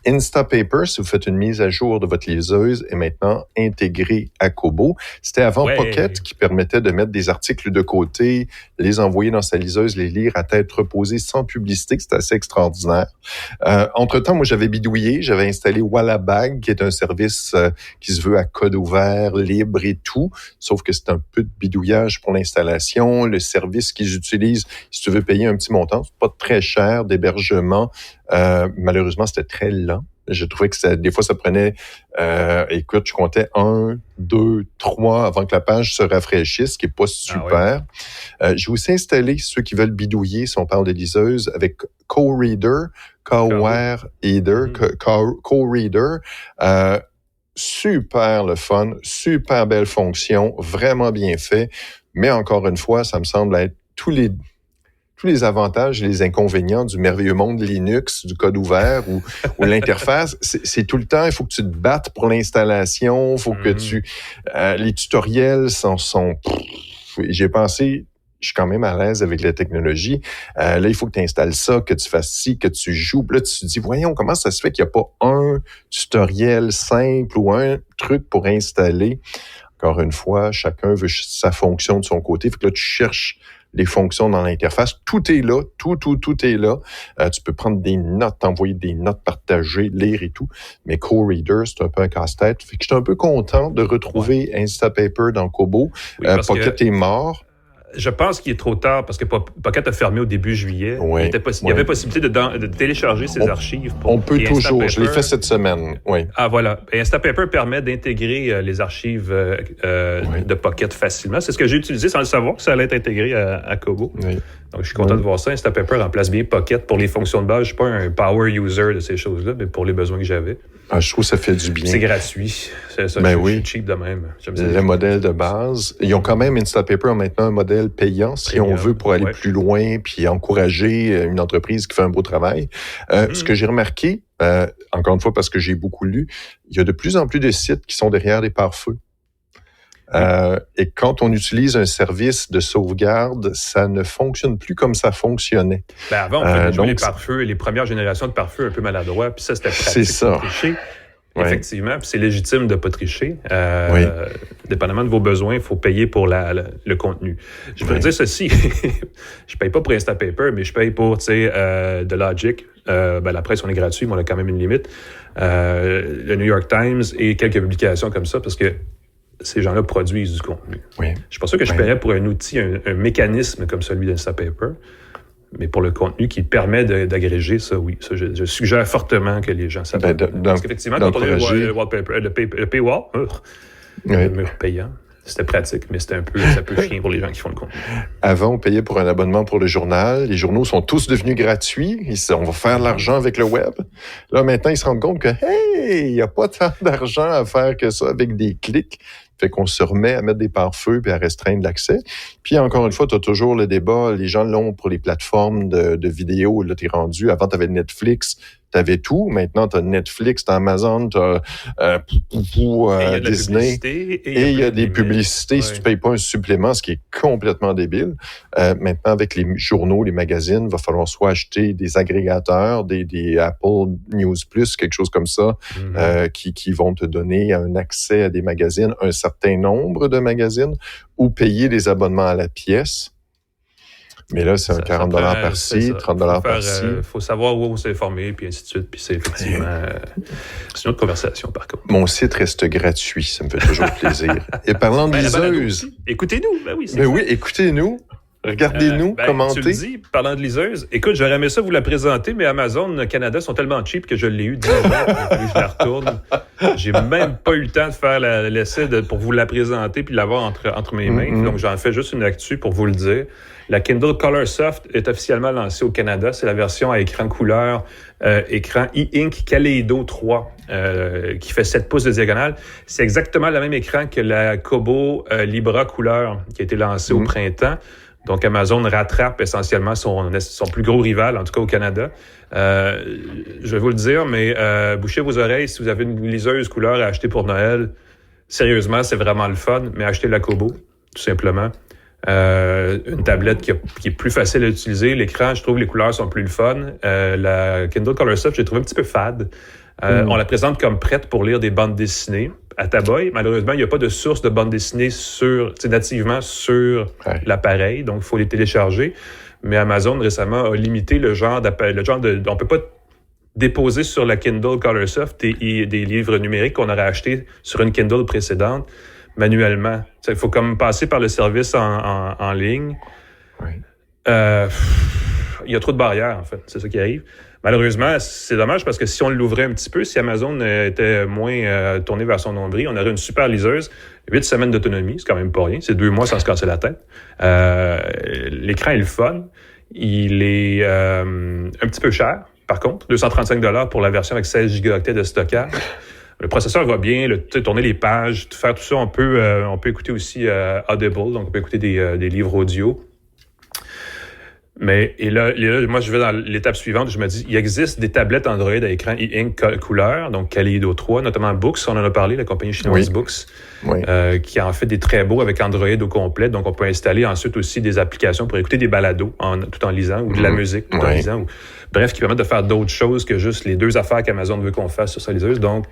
Instapaper, si vous faites une mise à jour de votre liseuse, est maintenant intégré à Kobo. C'était avant Pocket qui permettait de mettre des articles de côté, les envoyer dans sa liseuse, les lire à tête reposée sans publicité. C'était assez extraordinaire. Entre-temps, moi, j'avais bidouillé, j'avais installé Wallabag, qui est un service qui se veut à code ouvert, libre et tout, sauf que c'est un peu de bidouillage pour l'installation. Le service qu'ils utilisent, si tu veux payer un petit montant, c'est pas très cher d'hébergement. Malheureusement, c'était très lent. Je trouvais que des fois, ça prenait, écoute, je comptais 1, 2, 3 avant que la page se rafraîchisse, ce qui est pas super. J'ai aussi installé, ceux qui veulent bidouiller, si on parle de liseuse, avec CoReader, CoReader. Super le fun, super belle fonction, vraiment bien fait. Mais encore une fois, ça me semble être tous les avantages et les inconvénients du merveilleux monde Linux, du code ouvert ou l'interface. C'est tout le temps, il faut que tu te battes pour l'installation, il faut que les tutoriels sont j'ai pensé, je suis quand même à l'aise avec la technologie. Là, il faut que tu installes ça, que tu fasses ci, que tu joues. Puis là, tu te dis, voyons, comment ça se fait qu'il n'y a pas un tutoriel simple ou un truc pour installer? Encore une fois, chacun veut sa fonction de son côté. Fait que là, tu cherches les fonctions dans l'interface. Tout est là. Tout est là. Tu peux prendre des notes, envoyer des notes partagées, lire et tout. Mais CoReader, c'est un peu un casse-tête. Fait que j'étais un peu content de retrouver Instapaper dans Kobo. Pocket est mort. Je pense qu'il est trop tard parce que Pocket a fermé au début juillet. Il y avait possibilité de télécharger ses archives. On peut toujours. Je l'ai fait cette semaine. Oui. Ah, voilà. Instapaper permet d'intégrer les archives de Pocket facilement. C'est ce que j'ai utilisé sans le savoir que ça allait être intégré à Kobo. Oui. Donc, je suis content de voir ça. Instapaper remplace bien Pocket pour les fonctions de base. Je suis pas un power user de ces choses-là, mais pour les besoins que j'avais. Je trouve que ça fait du bien. C'est gratuit. C'est ça. Je suis cheap de même. Le modèle de base. Ils ont quand même Instapaper maintenant un modèle payant, si on veut, pour aller plus loin puis encourager une entreprise qui fait un beau travail. Ce que j'ai remarqué, encore une fois parce que j'ai beaucoup lu, il y a de plus en plus de sites qui sont derrière des pare-feux. Et quand on utilise un service de sauvegarde, ça ne fonctionne plus comme ça fonctionnait. Avant, on faisait jouer les pare-feux, les premières générations de pare-feux un peu maladroits, puis ça, c'était pratique pour tricher. Effectivement, puis c'est légitime de ne pas tricher. Dépendamment de vos besoins, il faut payer pour le contenu. Je peux dire ceci, je paye pas pour Instapaper, mais je paye pour de Logic. La presse, on est gratuit, mais on a quand même une limite. Le New York Times et quelques publications comme ça, parce que ces gens-là produisent du contenu. Je suis pas sûr que je paierais pour un outil, un mécanisme comme celui d'Instapaper. Mais pour le contenu qui permet d'agréger ça, oui. Ça, je suggère fortement que les gens s'abonnent. Parce qu'effectivement, quand on a le paywall, le mur payant, c'était pratique, mais c'était ça peut chier pour les gens qui font le contenu. Avant, on payait pour un abonnement pour le journal. Les journaux sont tous devenus gratuits. On va faire de l'argent avec le web. Là, maintenant, ils se rendent compte que, il n'y a pas tant d'argent à faire que ça avec des clics. Fait qu'on se remet à mettre des pare-feux puis à restreindre l'accès. Puis encore une fois, tu as toujours le débat. Les gens l'ont pour les plateformes de vidéos. Là, t'es rendu. Avant, tu avais Netflix. T'avais tout. Maintenant, t'as Netflix, t'as Amazon, t'as Disney. Et il y a des publicités si tu payes pas un supplément, ce qui est complètement débile. Maintenant, avec les journaux, les magazines, il va falloir soit acheter des agrégateurs, des Apple News Plus, quelque chose comme ça, qui vont te donner un accès à des magazines, un certain nombre de magazines, ou payer des abonnements à la pièce. Mais là, c'est un 40 $ par-ci, 30 $ par-ci. Il faut savoir où on s'est informé, puis ainsi de suite. Puis c'est effectivement... c'est une autre conversation, par contre. Mon site reste gratuit. Ça me fait toujours plaisir. Et parlant de liseuse... Écoutez-nous. Écoutez-nous. Regardez-nous, commentez. Tu le dis, parlant de liseuse. Écoute, j'aurais aimé ça vous la présenter, mais Amazon Canada sont tellement cheap que je l'ai eu 10 ans. Je la retourne. J'ai même pas eu le temps de faire l'essai pour vous la présenter puis l'avoir entre mes mains. Donc, j'en fais juste une actu pour vous le dire. La Kindle Colorsoft est officiellement lancée au Canada. C'est la version à écran couleur, écran e-ink Kaleido 3, qui fait 7 pouces de diagonale. C'est exactement le même écran que la Kobo Libra couleur qui a été lancée au printemps. Donc, Amazon rattrape essentiellement son plus gros rival, en tout cas au Canada. Je vais vous le dire, mais bouchez vos oreilles si vous avez une liseuse couleur à acheter pour Noël. Sérieusement, c'est vraiment le fun, mais achetez la Kobo, tout simplement. Une tablette qui est plus facile à utiliser. L'écran, je trouve les couleurs sont plus le fun. La Kindle Colorsoft, j'ai trouvé un petit peu fade. On la présente comme prête pour lire des bandes dessinées. À Taboy, malheureusement, il n'y a pas de source de bande dessinée nativement sur l'appareil, donc il faut les télécharger. Mais Amazon, récemment, a limité le genre de... On ne peut pas déposer sur la Kindle Colorsoft des livres numériques qu'on aurait achetés sur une Kindle précédente manuellement. Il faut comme passer par le service en ligne. Il y a trop de barrières, en fait. C'est ça qui arrive. Malheureusement, c'est dommage parce que si on l'ouvrait un petit peu, si Amazon était moins tourné vers son nombril, on aurait une super liseuse, 8 semaines d'autonomie, c'est quand même pas rien, c'est 2 mois sans se casser la tête. L'écran est le fun, il est un petit peu cher, par contre, 235 $ pour la version avec 16 gigaoctets de stockage. Le processeur va bien, tourner les pages, faire tout ça, on peut écouter aussi Audible, donc on peut écouter des livres audio. Mais et là, moi, je vais dans l'étape suivante. Je me dis, il existe des tablettes Android à écran e-ink couleur, donc Kaleido 3, notamment Books, on en a parlé, la compagnie chinoise Books, qui en fait des très beaux avec Android au complet. Donc, on peut installer ensuite aussi des applications pour écouter des balados tout en lisant, ou de la musique tout en lisant. Bref, qui permettent de faire d'autres choses que juste les 2 affaires qu'Amazon veut qu'on fasse sur sa liseuse. Donc,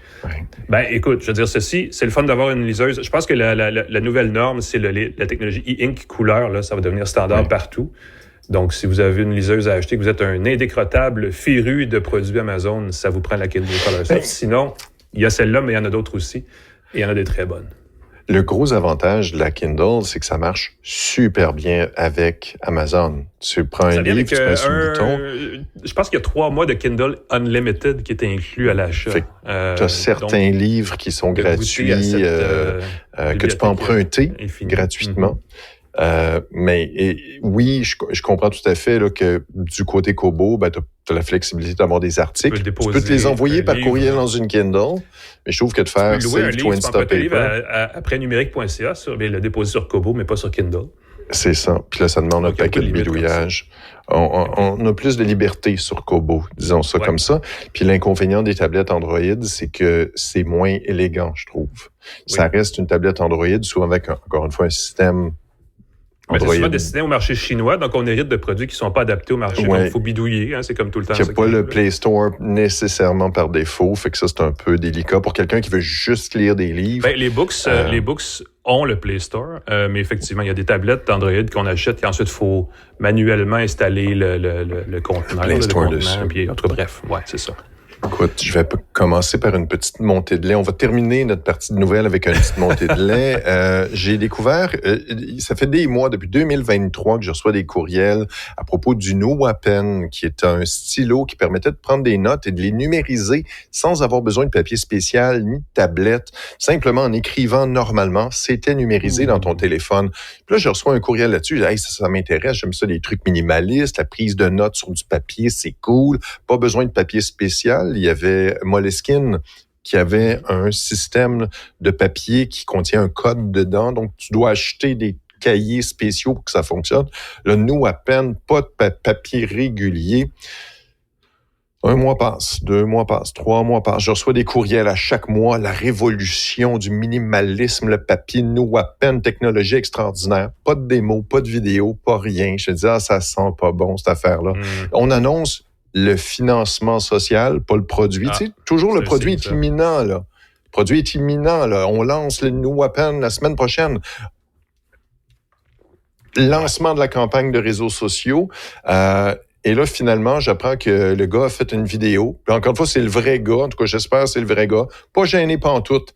écoute, je veux dire ceci, c'est le fun d'avoir une liseuse. Je pense que la nouvelle norme, c'est la technologie e-ink couleur. Là, ça va devenir standard partout. Donc, si vous avez une liseuse à acheter, que vous êtes un indécrottable féru de produits Amazon, ça vous prend la Kindle Colorsoft. Sinon, il y a celle-là, mais il y en a d'autres aussi. Et il y en a des très bonnes. Le gros avantage de la Kindle, c'est que ça marche super bien avec Amazon. Tu prends un livre, tu presses un bouton. Je pense qu'il y a 3 mois de Kindle Unlimited qui est inclus à l'achat. Tu as certains livres qui sont gratuits, que tu peux emprunter gratuitement. Oui, je comprends tout à fait là, que du côté Kobo, tu as la flexibilité d'avoir des articles. Tu peux te les envoyer par courriel dans une Kindle, mais je trouve que de faire Save to Instapaper... après numérique.ca, le déposer sur Kobo, mais pas sur Kindle. C'est ça. Puis là, ça demande un paquet de bidouillage. On a plus de liberté sur Kobo, disons ça comme ça. Puis l'inconvénient des tablettes Android, c'est que c'est moins élégant, je trouve. Ça reste une tablette Android, souvent avec, encore une fois, un système C'est souvent destiné au marché chinois, donc on hérite de produits qui ne sont pas adaptés au marché. Donc, il faut bidouiller, c'est comme tout le temps. Il n'y a pas le Play Store nécessairement par défaut, fait que ça, c'est un peu délicat pour quelqu'un qui veut juste lire des livres. Les books ont le Play Store, mais effectivement, il y a des tablettes d'Android qu'on achète et ensuite, il faut manuellement installer le conteneur. Le Play Store dessus. Puis, en tout cas, bref, c'est ça. Écoute, je vais commencer par une petite montée de lait. On va terminer notre partie de nouvelles avec une petite montée de lait. J'ai découvert, ça fait des mois, depuis 2023, que je reçois des courriels à propos du NoWaPen, qui est un stylo qui permettait de prendre des notes et de les numériser sans avoir besoin de papier spécial ni de tablette. Simplement en écrivant normalement, c'était numérisé dans ton téléphone. Puis là, je reçois un courriel là-dessus. Hey, ça m'intéresse, j'aime ça, des trucs minimalistes, la prise de notes sur du papier, c'est cool. Pas besoin de papier spécial. Il y avait Moleskine qui avait un système de papier qui contient un code dedans. Donc, tu dois acheter des cahiers spéciaux pour que ça fonctionne. Le NoWaPen, pas de papier régulier. 1 mois passe, 2 mois passe, 3 mois passe. Je reçois des courriels à chaque mois. La révolution du minimalisme, le papier NoWaPen, technologie extraordinaire. Pas de démo, pas de vidéo, pas rien. Je me dis, ça sent pas bon, cette affaire-là. On annonce le financement social, pas le produit. Tu sais, toujours le produit est imminent, là. Le produit est imminent, là. On lance le NoWaPen la semaine prochaine. Lancement de la campagne de réseaux sociaux. Et là, finalement, j'apprends que le gars a fait une vidéo. Puis encore une fois, c'est le vrai gars. En tout cas, j'espère que c'est le vrai gars. Pas gêné pantoute.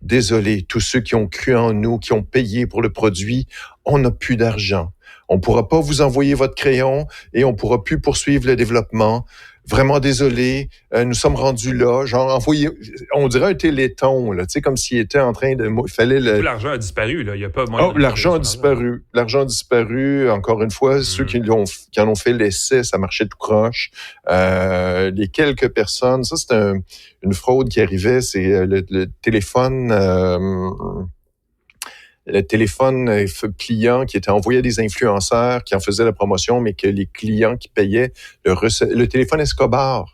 Désolé, tous ceux qui ont cru en nous, qui ont payé pour le produit, on n'a plus d'argent. On ne pourra pas vous envoyer votre crayon et on ne pourra plus poursuivre le développement. Vraiment désolé, nous sommes rendus là. Genre, envoyez, on dirait un téléthon, là, tu sais, comme s'il était en train de... Il fallait l'argent a disparu, là. Il n'y a pas moyen l'argent a disparu. L'argent a disparu, encore une fois. Ceux qui en ont fait l'essai, ça marchait tout croche. Les quelques personnes, ça, c'est une fraude qui arrivait, c'est le téléphone... Le téléphone client qui était envoyé à des influenceurs qui en faisaient la promotion, mais que les clients qui payaient le téléphone Escobar.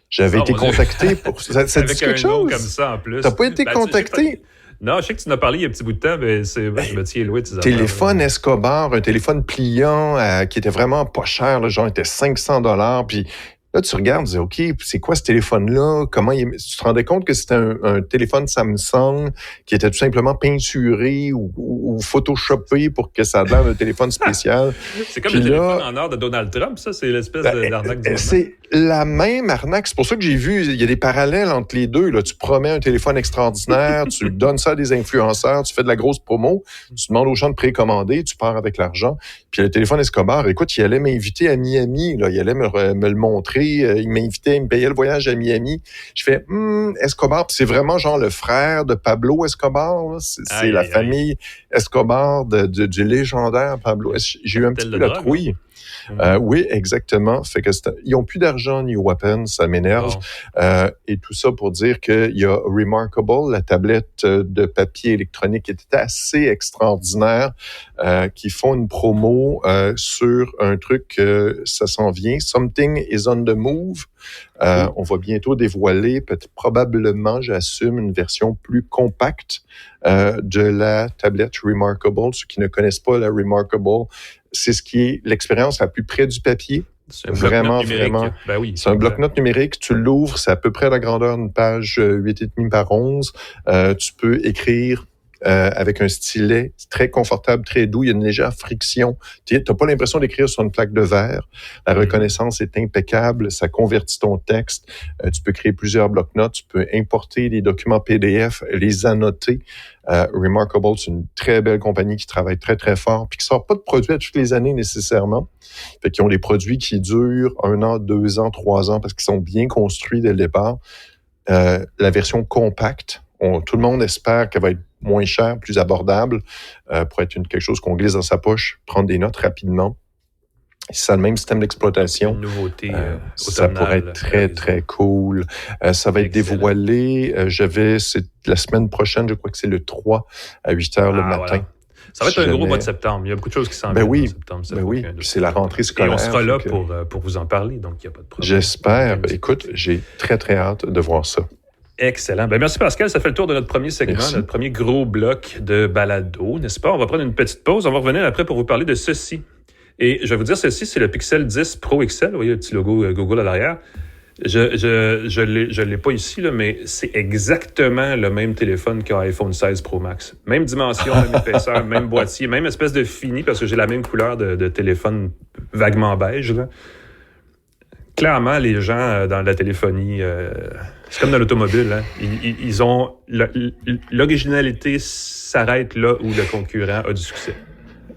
J'avais été contacté pour ça. Ça dit quelque chose? Comme ça en plus. T'as pas été contacté? Non, je sais que tu en as parlé il y a un petit bout de temps, mais je me tiens loin de ces affaires. Téléphone Escobar, un téléphone pliant qui était vraiment pas cher, là, genre était $500, puis là, tu regardes, tu dis, OK, c'est quoi ce téléphone-là? Tu te rendais compte que c'était un téléphone Samsung qui était tout simplement peinturé ou photoshopé pour que ça ait l'air d'un téléphone spécial. C'est comme le téléphone en or de Donald Trump, ça, c'est l'espèce d'arnaque du moment. C'est la même arnaque. C'est pour ça que j'ai vu, il y a des parallèles entre les deux. Là. Tu promets un téléphone extraordinaire, tu donnes ça à des influenceurs, tu fais de la grosse promo, tu demandes aux gens de précommander, tu pars avec l'argent. Puis le téléphone Escobar, écoute, il allait m'inviter à Miami, là, il allait me le montrer. Il m'invitait, il me payait le voyage à Miami. Je fais, Escobar, c'est vraiment genre le frère de Pablo Escobar. Là. C'est la famille Escobar du légendaire Pablo. J'ai eu un petit peu la trouille. Oui, exactement. Fait que ils n'ont plus d'argent ni NoWaPen, ça m'énerve. Et tout ça pour dire qu'il y a Remarkable, la tablette de papier électronique qui était assez extraordinaire, qui font une promo sur un truc, ça s'en vient. Something is on the move. On va bientôt dévoiler, probablement, j'assume, une version plus compacte de la tablette Remarkable. Ceux qui ne connaissent pas la Remarkable, c'est ce qui est l'expérience la plus près du papier. C'est un bloc-notes numérique. Ben oui, c'est un bloc-notes numérique. Tu l'ouvres, c'est à peu près la grandeur d'une page 8,5 par 11. Tu peux écrire avec un stylet très confortable, très doux. Il y a une légère friction. Tu n'as pas l'impression d'écrire sur une plaque de verre. La reconnaissance est impeccable. Ça convertit ton texte. Tu peux créer plusieurs blocs-notes. Tu peux importer des documents PDF, les annoter. Remarkable, c'est une très belle compagnie qui travaille très, très fort puis qui sort pas de produits à toutes les années nécessairement. Fait qu'ils ont des produits qui durent 1 an, 2 ans, 3 ans parce qu'ils sont bien construits dès le départ. La version compacte, tout le monde espère qu'elle va être moins chère, plus abordable, pour être quelque chose qu'on glisse dans sa poche, prendre des notes rapidement. Si ça a le même système d'exploitation, ça pourrait être très, très cool. Ça va être dévoilé. C'est la semaine prochaine, je crois que c'est le 3 à 8 heures le matin. Voilà. Ça va être un gros mois de septembre. Il y a beaucoup de choses qui s'en viennent en septembre. Oui, puis c'est la rentrée scolaire. Et on sera là pour vous en parler, donc il n'y a pas de problème. J'espère. Écoute, j'ai très, très hâte de voir ça. Excellent. Ben, merci Pascal. Ça fait le tour de notre premier segment, notre premier gros bloc de balado, n'est-ce pas? On va prendre une petite pause. On va revenir après pour vous parler de ceci. Et je vais vous dire, ceci, c'est le Pixel 10 Pro XL. Vous voyez le petit logo Google à l'arrière. Je l'ai pas ici, là, mais c'est exactement le même téléphone qu'un iPhone 16 Pro Max. Même dimension, même épaisseur, même boîtier, même espèce de fini, parce que j'ai la même couleur de téléphone vaguement beige, là. Clairement, les gens dans la téléphonie, c'est comme dans l'automobile, hein, ils ont... L'originalité s'arrête là où le concurrent a du succès.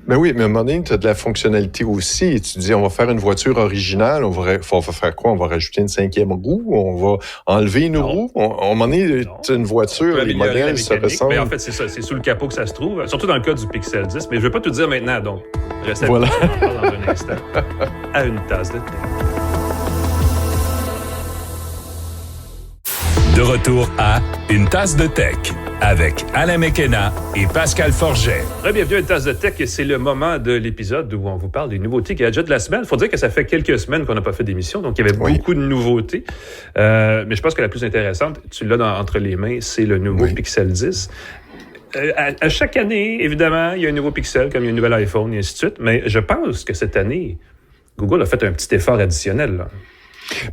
Ben oui, mais à un moment donné, tu as de la fonctionnalité aussi. Et tu dis, on va faire une voiture originale, on va faire quoi? On va rajouter une 5e roue? On va enlever une roue? À un moment donné, tu as une voiture, les modèles se ressemblent. Mais en fait, c'est ça, c'est sous le capot que ça se trouve, surtout dans le cas du Pixel 10. Mais je ne vais pas tout dire maintenant, donc restez voilà. dans un instant à une tasse de thé. De retour à Une tasse de tech avec Alain McKenna et Pascal Forget. Bienvenue à Une tasse de tech. C'est le moment de l'épisode où on vous parle des nouveautés gadgets de la semaine. Il faut dire que ça fait quelques semaines qu'on n'a pas fait d'émission, donc il y avait beaucoup de nouveautés. Mais je pense que la plus intéressante, tu l'as entre les mains, c'est le nouveau Pixel 10. À chaque année, évidemment, il y a un nouveau Pixel, comme il y a un nouvel iPhone, et ainsi de suite. Mais je pense que cette année, Google a fait un petit effort additionnel, là.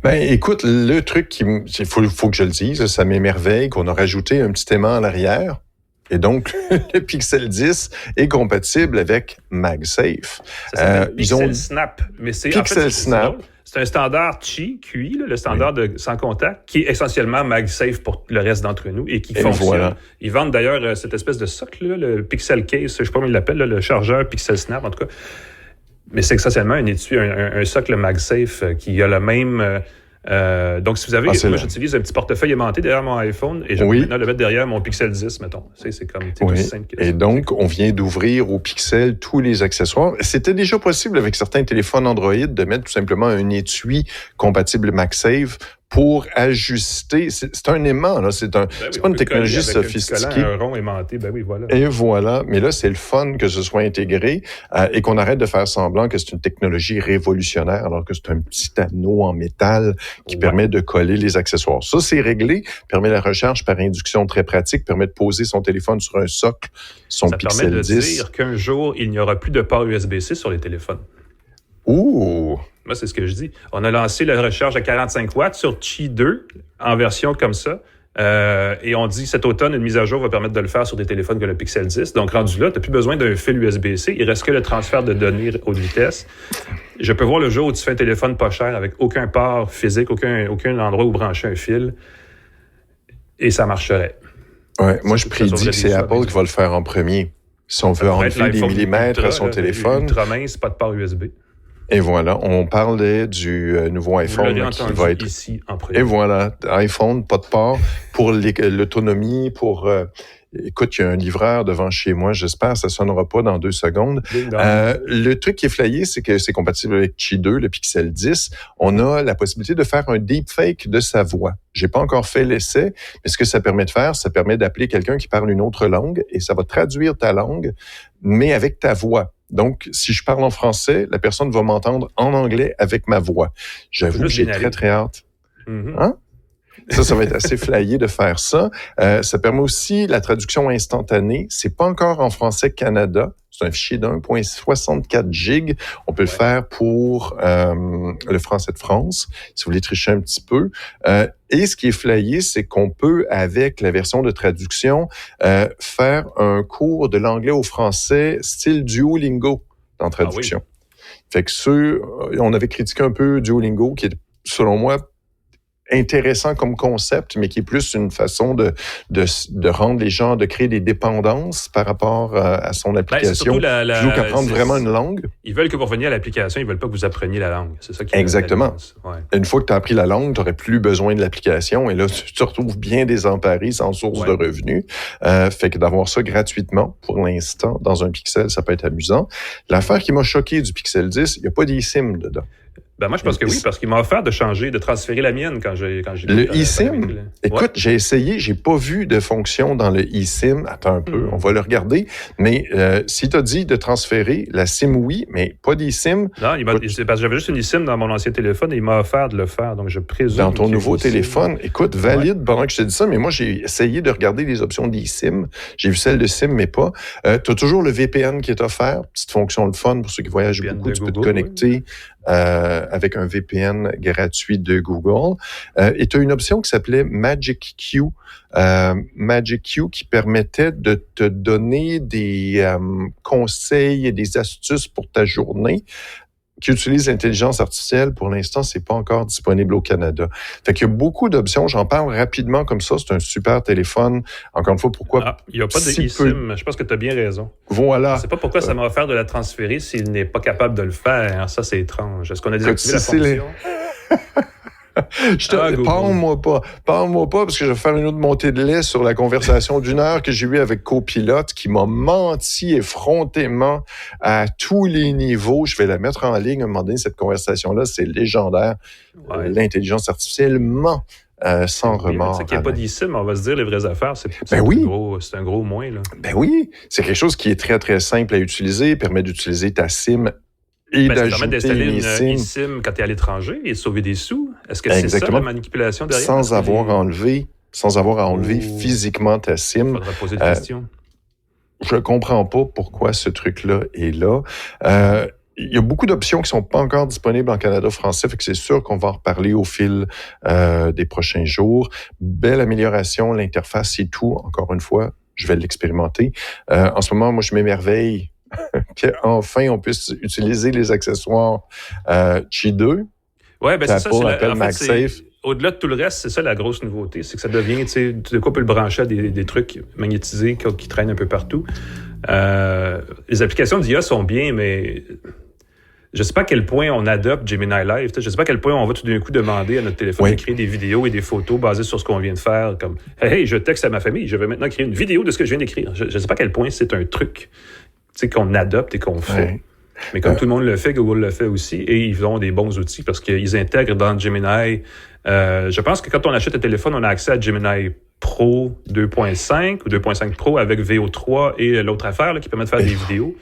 Ben, écoute, le truc il faut que je le dise, ça m'émerveille qu'on a rajouté un petit aimant à l'arrière. Et donc, le Pixel 10 est compatible avec MagSafe. Ça s'appelle Pixel Snap. Mais Pixel Snap. C'est un standard QI, le standard sans contact, qui est essentiellement MagSafe pour le reste d'entre nous et qui fonctionne. Voilà. Ils vendent d'ailleurs cette espèce de socle, là, le Pixel Case, je ne sais pas comment ils l'appellent, le chargeur Pixel Snap, en tout cas. Mais c'est essentiellement un étui, un socle MagSafe qui a le même... donc, si vous avez... moi, j'utilise un petit portefeuille aimanté derrière mon iPhone et je peux maintenant le mettre derrière mon Pixel 10, mettons. C'est comme... aussi simple que ça. Et donc, on vient d'ouvrir au Pixel tous les accessoires. C'était déjà possible avec certains téléphones Android de mettre tout simplement un étui compatible MagSafe pour ajuster. C'est un aimant, là. C'est pas une technologie sophistiquée. Un rond aimanté, voilà. Et voilà. Mais là, c'est le fun que ce soit intégré et qu'on arrête de faire semblant que c'est une technologie révolutionnaire alors que c'est un petit anneau en métal qui permet de coller les accessoires. Ça, c'est réglé. Permet la recharge par induction très pratique. Permet de poser son téléphone sur un socle, son Pixel 10. Ça permet de dire qu'un jour, il n'y aura plus de port USB-C sur les téléphones. Ouh! Moi, c'est ce que je dis. On a lancé la recharge à 45 watts sur Qi 2 en version comme ça. Et on dit cet automne, une mise à jour va permettre de le faire sur des téléphones comme le Pixel 10. Donc, rendu là, tu n'as plus besoin d'un fil USB-C. Il reste que le transfert de données haute vitesse. Je peux voir le jour où tu fais un téléphone pas cher avec aucun port physique, aucun endroit où brancher un fil. Et ça marcherait. Ouais, moi, je prédis que c'est Apple qui va le faire en premier. Si on veut enlever des millimètres à son téléphone. Ultra mince, pas de port USB. Et voilà, on parlait du nouveau iPhone là, qui va être ici en premier. Et voilà, iPhone, pas de port pour l'autonomie, pour écoute, il y a un livreur devant chez moi, j'espère ça sonnera pas dans 2 secondes. Le truc qui est flayé, c'est que c'est compatible avec Qi 2, le Pixel 10. On a la possibilité de faire un deepfake de sa voix. J'ai pas encore fait l'essai, mais ce que ça permet de faire, ça permet d'appeler quelqu'un qui parle une autre langue et ça va traduire ta langue, mais avec ta voix. Donc, si je parle en français, la personne va m'entendre en anglais avec ma voix. J'avoue que j'ai très, très hâte. Mm-hmm. Hein? Ça va être assez flyé de faire ça. Ça permet aussi la traduction instantanée. C'est pas encore en français Canada. C'est un fichier d'1.64 gigs. On peut le faire pour le français de France, si vous voulez tricher un petit peu. Et ce qui est flyé, c'est qu'on peut, avec la version de traduction, faire un cours de l'anglais au français style Duolingo en traduction. Ah oui. Fait que on avait critiqué un peu Duolingo, qui est, selon moi, intéressant comme concept, mais qui est plus une façon de rendre les gens, de créer des dépendances par rapport à son application. Plutôt qu'apprendre vraiment une langue. Ils veulent que vous reveniez à l'application, ils veulent pas que vous appreniez la langue. C'est ça qui Exactement. Une fois que tu as appris la langue, tu n'aurais plus besoin de l'application et là, tu te retrouves bien désemparé sans source de revenus. Fait que d'avoir ça gratuitement, pour l'instant, dans un Pixel, ça peut être amusant. L'affaire qui m'a choqué du Pixel 10, il n'y a pas d'eSIM dedans. Ben moi, je pense que oui, parce qu'il m'a offert de transférer la mienne quand j'ai le eSIM? Écoute, j'ai essayé, j'ai pas vu de fonction dans le eSIM. Attends un peu, on va le regarder. Mais si tu as dit de transférer la SIM, oui, mais pas d'eSIM. Non, c'est parce que j'avais juste une eSIM dans mon ancien téléphone et il m'a offert de le faire. Donc, je présume. Dans ton nouveau téléphone, écoute, valide pendant que je te dis ça, mais moi, j'ai essayé de regarder les options d'eSIM. J'ai vu celle de SIM, mais pas. Tu as toujours le VPN qui est offert. Petite fonction de fun pour ceux qui voyagent beaucoup. Tu peux te connecter. Avec un VPN gratuit de Google. Et tu as une option qui s'appelait Magic Q. Magic Q qui permettait de te donner des conseils et des astuces pour ta journée qui utilise l'intelligence artificielle. Pour l'instant, c'est pas encore disponible au Canada. Fait qu'il y a beaucoup d'options. J'en parle rapidement comme ça. C'est un super téléphone. Encore une fois, pourquoi... il n'y a pas de eSIM. Je pense que tu as bien raison. Voilà. Je ne sais pas pourquoi ça m'a offert de la transférer s'il n'est pas capable de le faire. Ça, c'est étrange. Est-ce qu'on a désactivé la fonction? Parle-moi pas, parce que je vais faire une autre montée de lait sur la conversation d'une heure que j'ai eue avec Copilote qui m'a menti effrontément à tous les niveaux. Je vais la mettre en ligne à un moment donné, cette conversation-là, c'est légendaire. Ouais. L'intelligence artificielle ment. Sans remords. C'est qu'il n'y a pas d'eSIM, on va se dire les vraies affaires. C'est un gros moins. Là. Ben oui, c'est quelque chose qui est très, très simple à utiliser, permet d'utiliser ta SIM et ça permet d'installer une SIM. eSIM quand tu es à l'étranger et de sauver des sous. Est-ce que c'est ça la manipulation derrière? Sans avoir à enlever physiquement ta SIM. Il faudra poser des questions. Je comprends pas pourquoi ce truc-là est là. Il y a beaucoup d'options qui sont pas encore disponibles en Canada français, fait que c'est sûr qu'on va en reparler au fil des prochains jours. Belle amélioration, l'interface et tout. Encore une fois, je vais l'expérimenter. En ce moment, moi, je m'émerveille qu'enfin on puisse utiliser les accessoires Qi 2. Ouais, ben c'est ça. Appelle MagSafe. Au-delà de tout le reste, c'est ça la grosse nouveauté, c'est que ça devient, tu sais, de quoi peut le brancher à des trucs magnétisés qui traînent un peu partout. Les applications d'IA sont bien, mais je sais pas à quel point on adopte Gemini Live. Je sais pas à quel point on va tout d'un coup demander à notre téléphone de créer des vidéos et des photos basées sur ce qu'on vient de faire. Comme, hey, je texte à ma famille, je vais maintenant créer une vidéo de ce que je viens d'écrire. Je sais pas à quel point c'est un truc qu'on adopte et qu'on fait. Ouais. Mais comme tout le monde le fait, Google le fait aussi, et ils ont des bons outils parce qu'ils intègrent dans Gemini. Je pense que quand on achète un téléphone, on a accès à Gemini Pro 2.5 ou 2.5 Pro avec VO3 et l'autre affaire là, qui permet de faire des vidéos.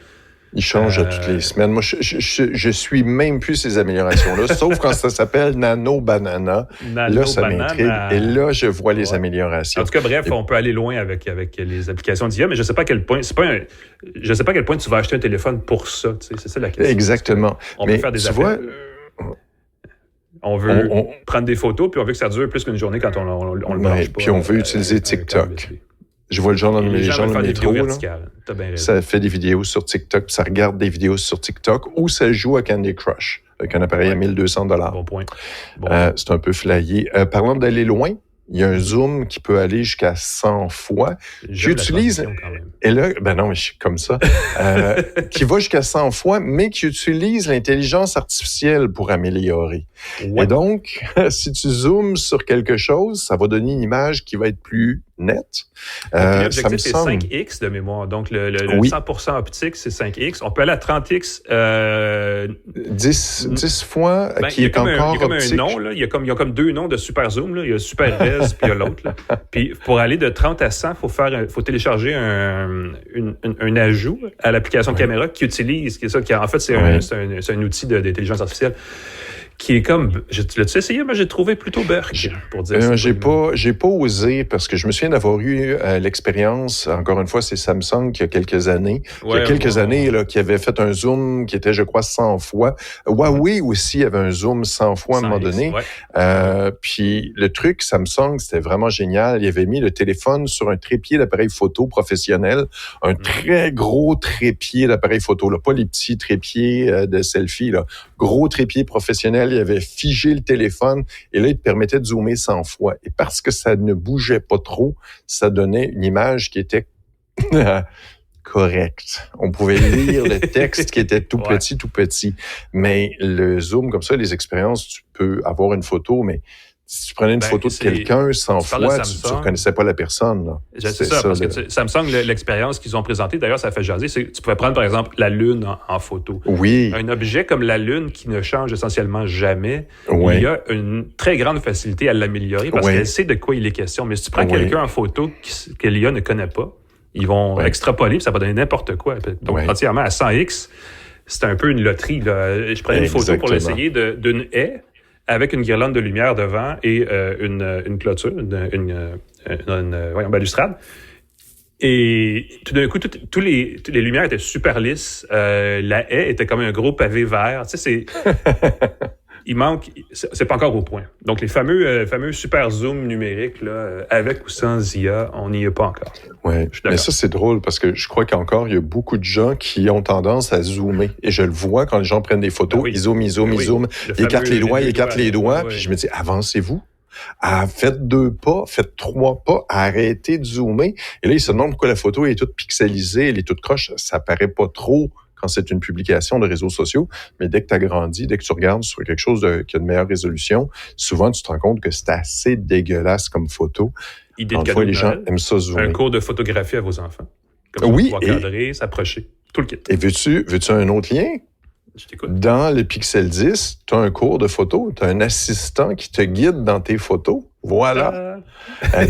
Il change toutes les semaines. Moi, je suis même plus ces améliorations-là, sauf quand ça s'appelle Nano Banana. Là, ça m'intrigue. Et là, je vois les améliorations. En tout cas, bref, on peut aller loin avec les applications d'IA, mais je ne sais pas à quel point. Je sais pas à quel point tu vas acheter un téléphone pour ça. C'est ça la question. Exactement. On peut faire des affaires. On veut prendre des photos, puis on veut que ça dure plus qu'une journée quand on le mange pas. Puis on veut utiliser TikTok. Je vois le genre dans les gens dans le métro. Ça fait des vidéos sur TikTok, ça regarde des vidéos sur TikTok ou ça joue à Candy Crush avec un appareil à $1,200. Bon point. C'est un peu flyé. Parlant d'aller loin, il y a un zoom qui peut aller jusqu'à 100 fois. J'utilise. Et là, ben non, mais je suis comme ça. Qui va jusqu'à 100 fois, mais qui utilise l'intelligence artificielle pour améliorer. Ouais. Et donc, si tu zoomes sur quelque chose, ça va donner une image qui va être plus nette. L'objectif, c'est 5X de mémoire. Donc, le 100% optique, c'est 5X. On peut aller à 30X. 10 fois, qui est encore optique. Il y a comme un nom, là. Il y a comme deux noms de super zoom, là. Il y a Super Res, puis il y a l'autre, là. Puis, pour aller de 30 à 100, faut télécharger un ajout à l'application caméra qui utilise, en fait, c'est un outil d'intelligence artificielle. Qui est comme... L'as-tu essayé? Moi, j'ai trouvé plutôt burk, pour dire ça. J'ai pas osé, parce que je me souviens d'avoir eu l'expérience, encore une fois, c'est Samsung, il y a quelques années. Là, qui avait fait un zoom qui était, je crois, 100 fois. Huawei aussi avait un zoom 100 fois à un moment donné. Puis le truc, Samsung, c'était vraiment génial. Il avait mis le téléphone sur un trépied d'appareil photo professionnel. Un très gros trépied d'appareil photo, là, pas les petits trépieds de selfie, là. Gros trépied professionnel. Il avait figé le téléphone et là, il te permettait de zoomer 100 fois. Et parce que ça ne bougeait pas trop, ça donnait une image qui était correcte. On pouvait lire le texte qui était tout petit. Mais le zoom, comme ça, les expériences, tu peux avoir une photo, mais Si tu prenais une photo de quelqu'un 100 fois, tu ne reconnaissais pas la personne. Là. C'est ça, parce que Samsung, l'expérience qu'ils ont présentée, d'ailleurs, ça fait jaser, c'est que tu pouvais prendre, par exemple, la Lune en photo. Oui. Un objet comme la Lune qui ne change essentiellement jamais, il y a une très grande facilité à l'améliorer parce qu'elle sait de quoi il est question. Mais si tu prends quelqu'un en photo que l'IA ne connaît pas, ils vont extrapoler, ça va donner n'importe quoi. Donc, entièrement à 100x, c'est un peu une loterie. Là. Je prenais une photo pour l'essayer d'une haie avec une guirlande de lumière devant et une clôture, une balustrade. Et tout d'un coup, toutes les lumières étaient super lisses. La haie était comme un gros pavé vert. Tu sais, il manque... C'est pas encore au point. Donc, les fameux super zoom numériques, là, avec ou sans IA, on n'y est pas encore. Oui, mais ça, c'est drôle parce que je crois qu'encore, il y a beaucoup de gens qui ont tendance à zoomer. Et je le vois quand les gens prennent des photos, ils zooment, ils écartent les doigts, puis je me dis, avancez-vous. Faites 2 pas, faites 3 pas, arrêtez de zoomer. Et là, ils se demandent pourquoi la photo est toute pixelisée, elle est toute croche. Ça paraît pas trop quand c'est une publication de réseaux sociaux, mais dès que tu as grandi, dès que tu regardes sur quelque chose qui a une meilleure résolution, souvent, tu te rends compte que c'est assez dégueulasse comme photo. Parfois, les gens aiment ça zoomer. Un cours de photographie à vos enfants. Comme ça, pouvoir cadrer, s'approcher. Tout le kit. Et veux-tu un autre lien? Je t'écoute. Dans le Pixel 10, tu as un cours de photo, tu as un assistant qui te guide dans tes photos. Voilà.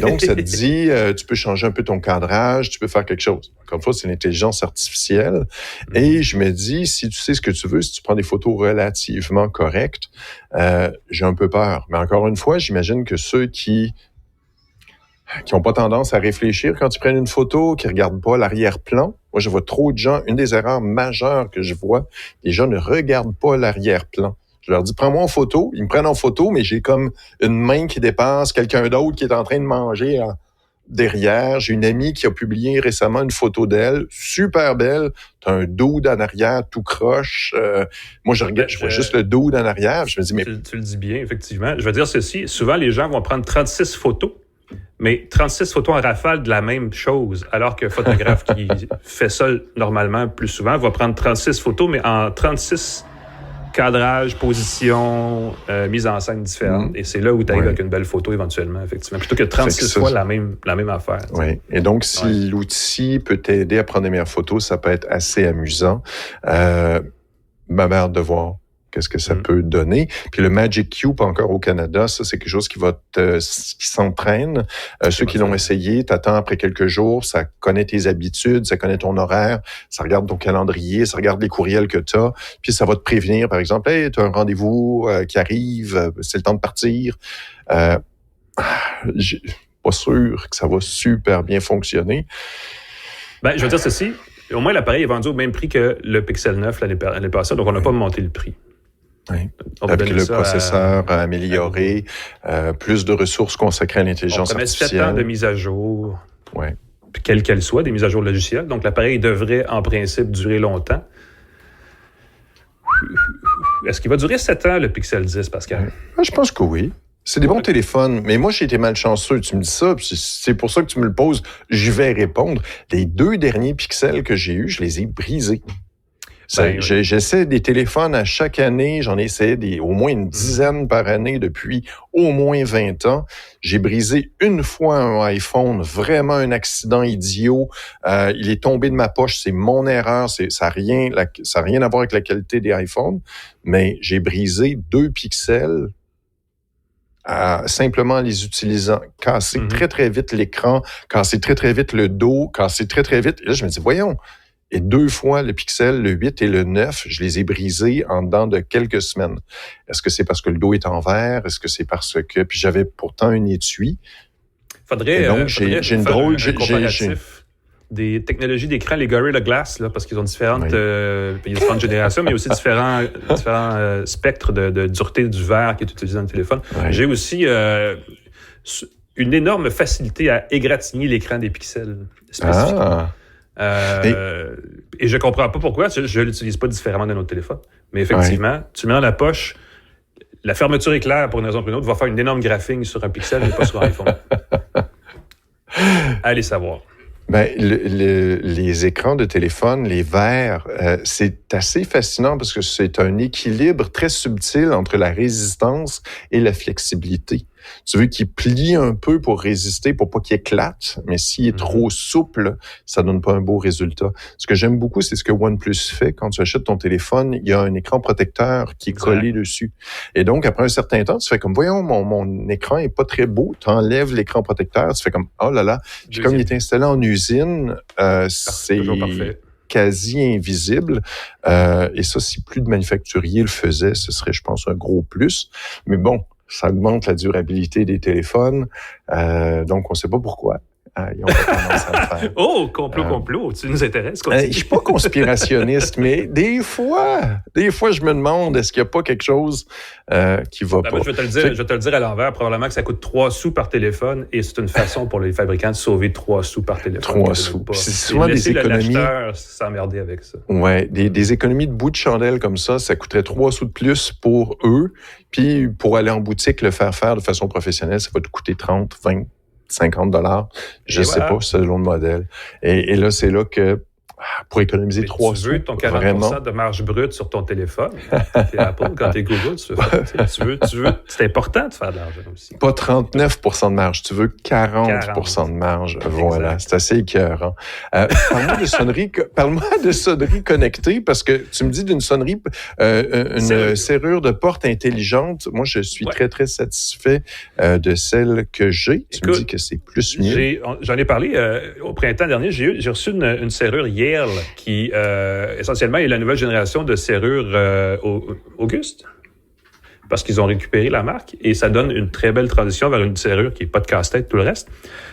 Donc, ça te dit, tu peux changer un peu ton cadrage, tu peux faire quelque chose. Encore une fois, c'est l'intelligence artificielle. Et je me dis, si tu sais ce que tu veux, si tu prends des photos relativement correctes, j'ai un peu peur. Mais encore une fois, j'imagine que ceux qui n'ont pas tendance à réfléchir quand ils prennent une photo, qui regardent pas l'arrière-plan. Moi, je vois trop de gens, une des erreurs majeures que je vois, les gens ne regardent pas l'arrière-plan. Je leur dis, prends-moi en photo. Ils me prennent en photo, mais j'ai comme une main qui dépasse, quelqu'un d'autre qui est en train de manger derrière. J'ai une amie qui a publié récemment une photo d'elle, super belle. T'as un dude en arrière, tout croche. Moi, je regarde, je vois juste le dude en arrière. Je me dis, mais... Tu le dis bien, effectivement. Je veux dire ceci, souvent, les gens vont prendre 36 photos, mais 36 photos en rafale de la même chose, alors qu'un photographe qui fait ça normalement plus souvent va prendre 36 photos, mais en 36 cadrage, position, mise en scène différente. Et c'est là où tu arrives avec une belle photo éventuellement, effectivement. Plutôt que 36 fois la même affaire. Oui. Et donc, si l'outil peut t'aider à prendre des meilleures photos, ça peut être assez amusant. Ma mère de voir qu'est-ce que ça peut donner. Puis le Magic Cube, encore au Canada, ça, c'est quelque chose qui s'entraîne. Ceux qui l'ont essayé, t'attends après quelques jours, ça connaît tes habitudes, ça connaît ton horaire, ça regarde ton calendrier, ça regarde les courriels que t'as, puis ça va te prévenir, par exemple, « Hey, t'as un rendez-vous qui arrive, c'est le temps de partir. » J'ai pas sûr que ça va super bien fonctionner. Ben, je veux dire ceci, au moins l'appareil est vendu au même prix que le Pixel 9 l'année passée, donc on n'a pas monté le prix. Oui. Avec le processeur amélioré, plus de ressources consacrées à l'intelligence artificielle. 7 ans de mise à jour. Oui. Quelle qu'elle soit, des mises à jour logicielles. Donc, l'appareil devrait, en principe, durer longtemps. Est-ce qu'il va durer 7 ans, le Pixel 10, Pascal? Je pense que oui. C'est des bons téléphones, mais moi, j'ai été malchanceux. Tu me dis ça, puis c'est pour ça que tu me le poses. Je vais répondre. Les 2 derniers Pixels que j'ai eus, je les ai brisés. J'essaie des téléphones à chaque année. J'en ai essayé au moins une dizaine par année depuis au moins 20 ans. J'ai brisé une fois un iPhone, vraiment un accident idiot. Il est tombé de ma poche, c'est mon erreur. Ça n'a rien à voir avec la qualité des iPhones. Mais j'ai brisé 2 pixels simplement en les utilisant. Casser très, très vite l'écran, casser très, très vite le dos, casser très, très vite. Et là, je me dis, voyons. Et 2 fois le Pixel, le 8 et le 9, je les ai brisés en dedans de quelques semaines. Est-ce que c'est parce que le dos est en verre? Est-ce que c'est parce que... Puis j'avais pourtant un étui. Faudrait donc, j'ai une drôle... comparatif des technologies d'écran, les Gorilla Glass, là, parce qu'ils ont différentes générations, mais aussi différents spectres de dureté du verre qui est utilisé dans le téléphone. Ouais. J'ai aussi une énorme facilité à égratigner l'écran des pixels spécifiquement. Et je comprends pas pourquoi, je l'utilise pas différemment d'un autre téléphone. Mais effectivement, tu le mets dans la poche, la fermeture éclair, pour une raison ou pour une autre, va faire une énorme graphing sur un pixel, mais pas sur un iPhone. Allez savoir. Ben, les écrans de téléphone, les verres, c'est assez fascinant parce que c'est un équilibre très subtil entre la résistance et la flexibilité. Tu veux qu'il plie un peu pour résister, pour pas qu'il éclate, mais s'il est trop souple, ça donne pas un beau résultat. Ce que j'aime beaucoup, c'est ce que OnePlus fait. Quand tu achètes ton téléphone, il y a un écran protecteur qui est collé dessus. Et donc, après un certain temps, tu fais comme, voyons, mon écran est pas très beau. Tu enlèves l'écran protecteur, tu fais comme, oh là là. Puis comme il est installé en usine, c'est quasi invisible. Et ça, si plus de manufacturiers le faisaient, ce serait, je pense, un gros plus. Mais bon, ça augmente la durabilité des téléphones. Donc, on ne sait pas pourquoi. Ils ont pas tendance à le faire. Oh, complot, tu nous intéresses. Je suis pas conspirationniste, mais des fois, je me demande, est-ce qu'il n'y a pas quelque chose qui va pas? Je vais te le dire à l'envers. Probablement que ça coûte 3 sous par téléphone et c'est une façon pour les fabricants de sauver 3 sous par téléphone. 3 sous. C'est souvent des économies. L'acheteur s'emmerder avec ça. Ouais, des économies de bout de chandelle comme ça coûterait 3 sous de plus pour eux. Puis pour aller en boutique, le faire de façon professionnelle, ça va te coûter 30, 20, 50 $. Je sais pas, selon le modèle. Et là, c'est là que pour économiser 3 sous. Tu veux ton 40% de marge brute sur ton téléphone. T'es Apple, quand t'es Google, tu veux. C'est important de faire de l'argent aussi. Pas 39% de marge, tu veux 40% de marge. Voilà, c'est assez écœurant. Parle-moi de sonnerie connectée, parce que tu me dis d'une sonnerie, une serrure de porte intelligente. Moi, je suis très, très satisfait de celle que j'ai. Tu me dis que c'est plus mieux. J'en ai parlé au printemps dernier. J'ai reçu une serrure hier qui, essentiellement, est la nouvelle génération de serrures Auguste, parce qu'ils ont récupéré la marque, et ça donne une très belle transition vers une serrure qui n'est pas de casse-tête, tout le reste.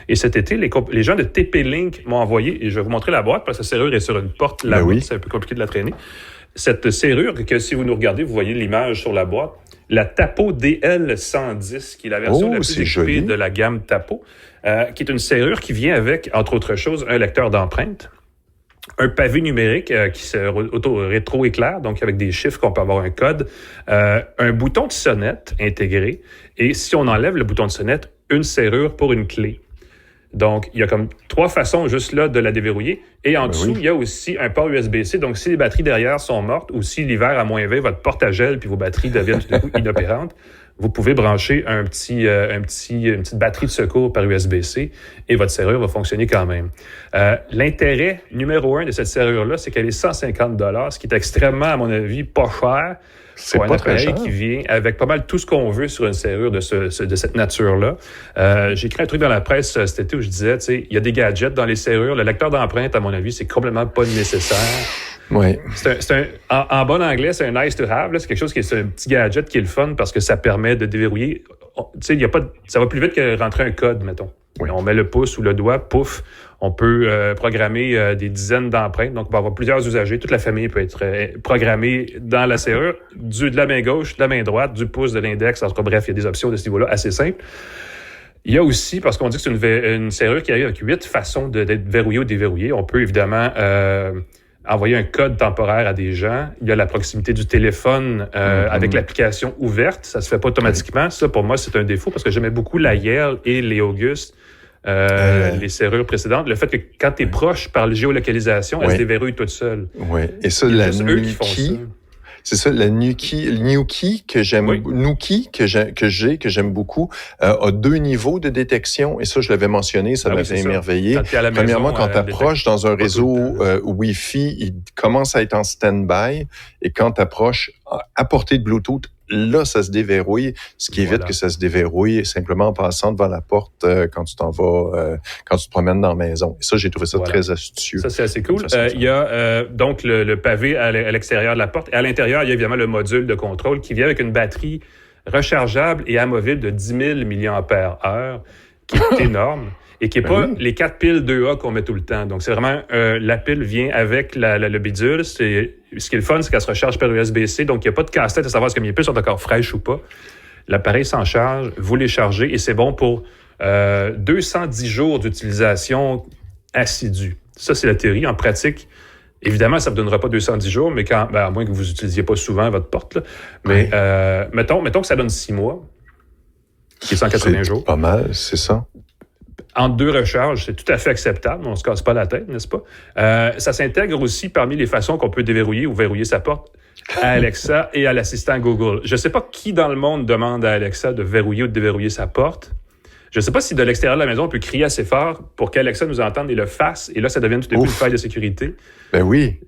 Et cet été, les gens de TP-Link m'ont envoyé, et je vais vous montrer la boîte, parce que la serrure est sur une porte là-haut, c'est un peu compliqué de la traîner. Cette serrure, que si vous nous regardez, vous voyez l'image sur la boîte, la Tapo DL110, qui est la version la plus équipée de la gamme Tapo, qui est une serrure qui vient avec, entre autres choses, un lecteur d'empreintes, un pavé numérique qui se rétro-éclaire, donc avec des chiffres qu'on peut avoir un code, un bouton de sonnette intégré, et si on enlève le bouton de sonnette, une serrure pour une clé. Donc, il y a comme 3 façons juste là de la déverrouiller. Et en dessous, il y a aussi un port USB-C. Donc, si les batteries derrière sont mortes ou si l'hiver à moins 20, votre porte à gel puis vos batteries deviennent tout d'un coup inopérantes, vous pouvez brancher une petite batterie de secours par USB-C et votre serrure va fonctionner quand même. L'intérêt numéro 1 de cette serrure-là, c'est qu'elle est 150 $, ce qui est extrêmement, à mon avis, pas cher. C'est pas très cher. Qui vient avec pas mal tout ce qu'on veut sur une serrure de cette nature-là. J'ai écrit un truc dans la presse cet été où je disais, tu sais, il y a des gadgets dans les serrures. Le lecteur d'empreintes, à mon avis, c'est complètement pas nécessaire. Oui. En bon anglais, c'est un nice to have. Là. C'est quelque chose qui est un petit gadget qui est le fun parce que ça permet de déverrouiller. Tu sais, ça va plus vite que rentrer un code, mettons. Oui. On met le pouce ou le doigt, pouf, on peut programmer des dizaines d'empreintes. Donc, on va avoir plusieurs usagers. Toute la famille peut être programmée dans la serrure, de la main gauche, de la main droite, du pouce, de l'index. En tout cas, bref, il y a des options de ce niveau-là assez simples. Il y a aussi, parce qu'on dit que c'est une serrure qui arrive avec 8 façons d'être verrouillée ou déverrouillée. On peut évidemment envoyer un code temporaire à des gens. Il y a la proximité du téléphone avec l'application ouverte. Ça se fait pas automatiquement. Ça, pour moi, c'est un défaut parce que j'aimais beaucoup la Yale et les Auguste, les serrures précédentes. Le fait que quand tu es proche par la géolocalisation, elle se déverrouille toute seule. Oui, et ça, la Nuki, c'est ça, la Nuki que j'aime, Nuki que j'aime beaucoup, a 2 niveaux de détection. Et ça, je l'avais mentionné, ça m'avait émerveillé. Premièrement, quand tu approches dans un réseau Wi-Fi, il commence à être en stand-by. Et quand tu approches à portée de Bluetooth, là, ça se déverrouille, ce qui évite que ça se déverrouille simplement en passant devant la porte quand tu t'en vas, quand tu te promènes dans la maison. Et ça, j'ai trouvé ça très astucieux. Ça, c'est assez cool. Il y a donc le pavé à l'extérieur de la porte. Et à l'intérieur, il y a évidemment le module de contrôle qui vient avec une batterie rechargeable et amovible de 10 000 mAh, qui est énorme. Et qui n'est pas les 4 piles 2A qu'on met tout le temps. Donc, c'est vraiment, la pile vient avec le bidule. Ce qui est le fun, c'est qu'elle se recharge par USB-C. Donc, il n'y a pas de casse-tête à savoir si les piles sont encore fraîches ou pas. L'appareil s'en charge, vous les chargez et c'est bon pour 210 jours d'utilisation assidue. Ça, c'est la théorie. En pratique, évidemment, ça ne vous donnera pas 210 jours, mais à moins que vous n'utilisiez pas souvent votre porte. Là. Mais mettons que ça donne 6 mois, qui est 180 jours. Pas mal, c'est ça. entre 2 recharges, c'est tout à fait acceptable. On ne se casse pas la tête, n'est-ce pas? Ça s'intègre aussi parmi les façons qu'on peut déverrouiller ou verrouiller sa porte à Alexa et à l'assistant Google. Je ne sais pas qui dans le monde demande à Alexa de verrouiller ou de déverrouiller sa porte. Je ne sais pas si de l'extérieur de la maison, on peut crier assez fort pour qu'Alexa nous entende et le fasse. Et là, ça devient tout à coup une faille de sécurité. Ben oui.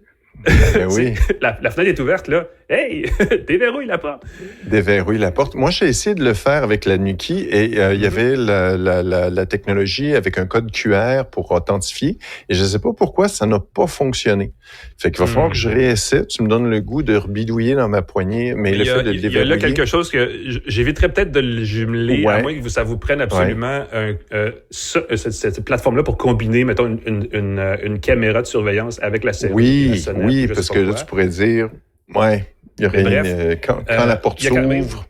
Ben oui. La fenêtre est ouverte, là. Hey, déverrouille la porte. Déverrouille la porte. Moi, j'ai essayé de le faire avec la Nuki et il y avait la technologie avec un code QR pour authentifier. Et je ne sais pas pourquoi ça n'a pas fonctionné. Fait qu'il va falloir que je réessaie. Tu me donnes le goût de rebidouiller dans ma poignée, mais le fait de le déverrouiller... Il y a là quelque chose que j'éviterais peut-être de le jumeler, à moins que ça vous prenne absolument cette plateforme-là pour combiner, mettons, une caméra de surveillance avec la serrure. Oui, parce que là, tu pourrais dire... Ouais. Il y aurait quand la porte s'ouvre.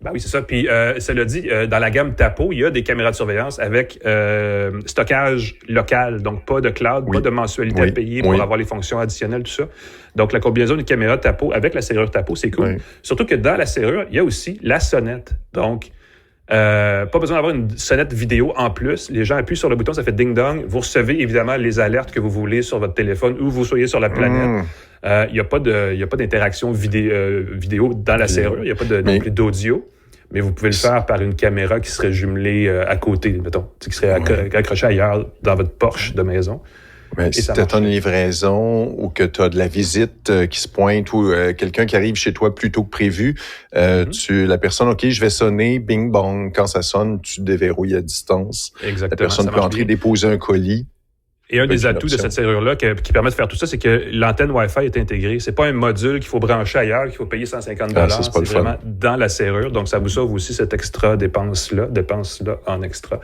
Ben oui, c'est ça. Puis, cela dit, dans la gamme Tapo, il y a des caméras de surveillance avec stockage local. Donc, pas de cloud, pas de mensualité à payer pour avoir les fonctions additionnelles, tout ça. Donc, la combinaison de caméras Tapo avec la serrure Tapo, c'est cool. Oui. Surtout que dans la serrure, il y a aussi la sonnette. Donc, pas besoin d'avoir une sonnette vidéo en plus. Les gens appuient sur le bouton, ça fait ding-dong. Vous recevez évidemment les alertes que vous voulez sur votre téléphone où vous soyez sur la planète. Il n'y a pas d'interaction vidéo dans la serrure. Il n'y a pas non plus d'audio. Mais vous pouvez le faire par une caméra qui serait jumelée à côté, mettons, qui serait accrochée ailleurs dans votre Porsche de maison. Mais si tu as une livraison ou que tu as de la visite qui se pointe ou quelqu'un qui arrive chez toi plus tôt que prévu, la personne, OK, je vais sonner, bing bong. Quand ça sonne, tu déverrouilles à distance. Exactement. La personne peut entrer, déposer un colis. Et un des atouts de cette serrure-là qui permet de faire tout ça, c'est que l'antenne Wi-Fi est intégrée. C'est pas un module qu'il faut brancher ailleurs, qu'il faut payer 150 $. C'est vraiment dans la serrure. Donc, ça vous sauve aussi cette extra dépense-là en extra.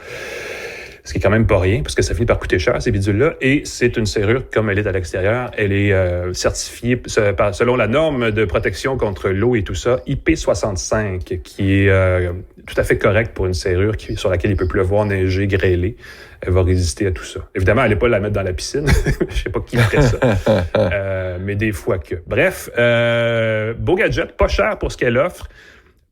Ce qui est quand même pas rien, parce que ça finit par coûter cher, ces bidules-là. Et c'est une serrure, comme elle est à l'extérieur, elle est certifiée selon la norme de protection contre l'eau et tout ça, IP65, qui est tout à fait correct pour une serrure sur laquelle il peut pleuvoir, neiger, grêler. Elle va résister à tout ça. Évidemment, elle n'est pas la mettre dans la piscine. Je sais pas qui ferait ça. Mais des fois que. Bref, beau gadget, pas cher pour ce qu'elle offre.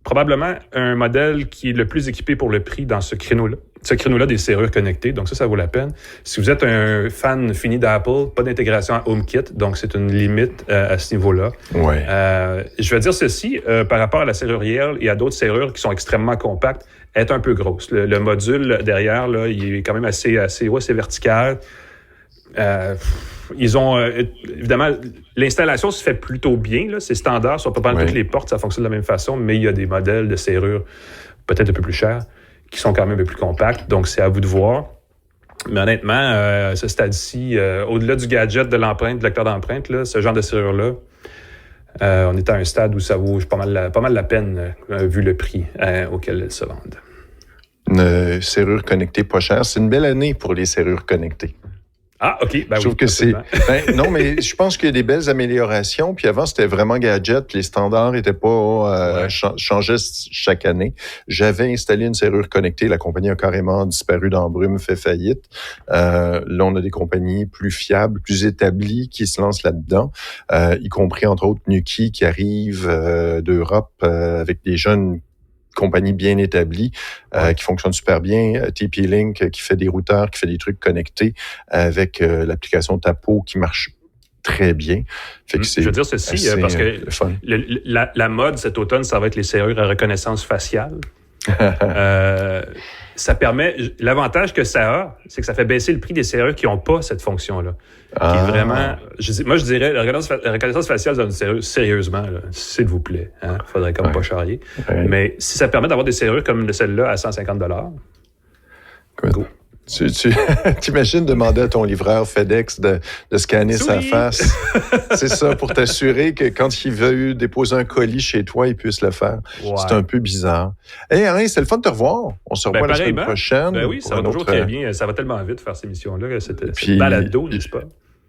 Probablement un modèle qui est le plus équipé pour le prix dans ce créneau-là. Ce créneau-là des serrures connectées, donc ça vaut la peine. Si vous êtes un fan fini d'Apple, pas d'intégration à HomeKit, donc c'est une limite à ce niveau-là. Ouais. Je vais dire ceci, par rapport à la serrurière et à d'autres serrures qui sont extrêmement compactes, elle est un peu grosse. Le module derrière, là, il est quand même assez vertical. Ils ont, évidemment, l'installation se fait plutôt bien, là, c'est standard, sur pas mal toutes les portes, ça fonctionne de la même façon, mais il y a des modèles de serrures peut-être un peu plus chers, qui sont quand même un peu plus compacts, donc c'est à vous de voir. Mais honnêtement, ce stade-ci, au-delà du gadget de l'empreinte, du lecteur d'empreinte, là, ce genre de serrure-là, on est à un stade où ça vaut pas mal la peine, vu le prix auquel elles se vendent. Une serrure connectée pas chère, c'est une belle année pour les serrures connectées. Ah, OK. Je trouve que c'est... non, mais je pense qu'il y a des belles améliorations. Puis avant, c'était vraiment gadget. Les standards étaient pas... changeaient chaque année. J'avais installé une serrure connectée. La compagnie a carrément disparu dans brume, fait faillite. Là, on a des compagnies plus fiables, plus établies qui se lancent là-dedans, y compris, entre autres, Nuki qui arrive d'Europe avec des jeunes compagnie bien établie, qui fonctionne super bien. TP-Link qui fait des routeurs, qui fait des trucs connectés avec l'application Tapo qui marche très bien. Fait que je veux dire ceci, parce que la mode cet automne, ça va être les serrures à reconnaissance faciale. Ça permet... L'avantage que ça a, c'est que ça fait baisser le prix des serrures qui n'ont pas cette fonction-là. Qui est vraiment... moi, je dirais, la reconnaissance faciale dans une serrure, sérieusement, là, s'il vous plaît. Faudrait comme pas charrier. Mais si ça permet d'avoir des serrures comme celle-là à 150 $, go. T'imagines demander à ton livreur FedEx de scanner sa face. C'est ça, pour t'assurer que quand il veut déposer un colis chez toi, il puisse le faire. Ouais. C'est un peu bizarre. Hey, Alain, c'est le fun de te revoir. On se revoit la semaine prochaine. Ben oui, ça va toujours très bien. Ça va tellement vite faire ces missions-là. C'était balado, n'est-ce pas?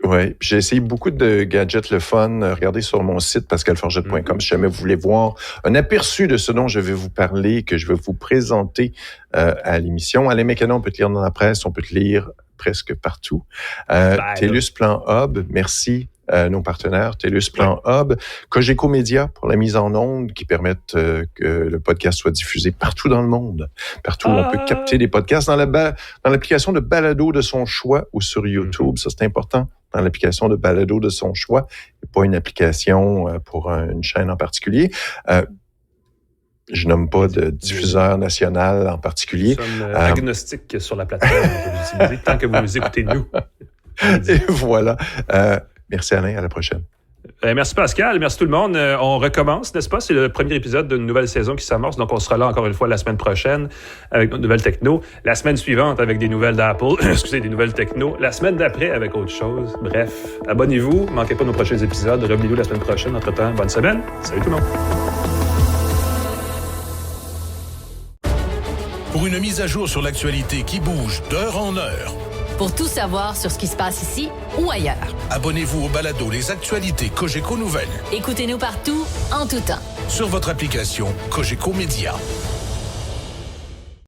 Oui, j'ai essayé beaucoup de gadgets le fun. Regardez sur mon site pascalforget.com si jamais vous voulez voir un aperçu de ce dont je vais vous parler, que je vais vous présenter à l'émission. Alain McKenna, on peut te lire dans la presse, on peut te lire presque partout. TELUS Plan Hub, merci nos partenaires, TELUS, Plan Hub, Cogeco Média pour la mise en onde qui permettent que le podcast soit diffusé partout dans le monde, partout où on peut capter des podcasts dans l'application de balado de son choix ou sur YouTube. Ça, c'est important. Dans l'application de balado de son choix, et pas une application pour une chaîne en particulier. Je nomme pas de diffuseur national en particulier. Nous sommes agnostiques sur la plateforme que vous utilisez, tant que vous nous écoutez, nous. Et voilà. Merci Alain, à la prochaine. Merci Pascal, merci tout le monde. On recommence, n'est-ce pas? C'est le premier épisode d'une nouvelle saison qui s'amorce, donc on sera là encore une fois la semaine prochaine avec notre nouvelle techno. La semaine suivante avec des nouvelles d'Apple, des nouvelles techno. La semaine d'après avec autre chose. Bref, abonnez-vous, manquez pas nos prochains épisodes. Revenez-nous la semaine prochaine. Entre-temps, bonne semaine. Salut tout le monde. Pour une mise à jour sur l'actualité qui bouge d'heure en heure. Pour tout savoir sur ce qui se passe ici ou ailleurs. Abonnez-vous au balado Les Actualités Cogeco Nouvelles. Écoutez-nous partout, en tout temps. Sur votre application Cogeco Média.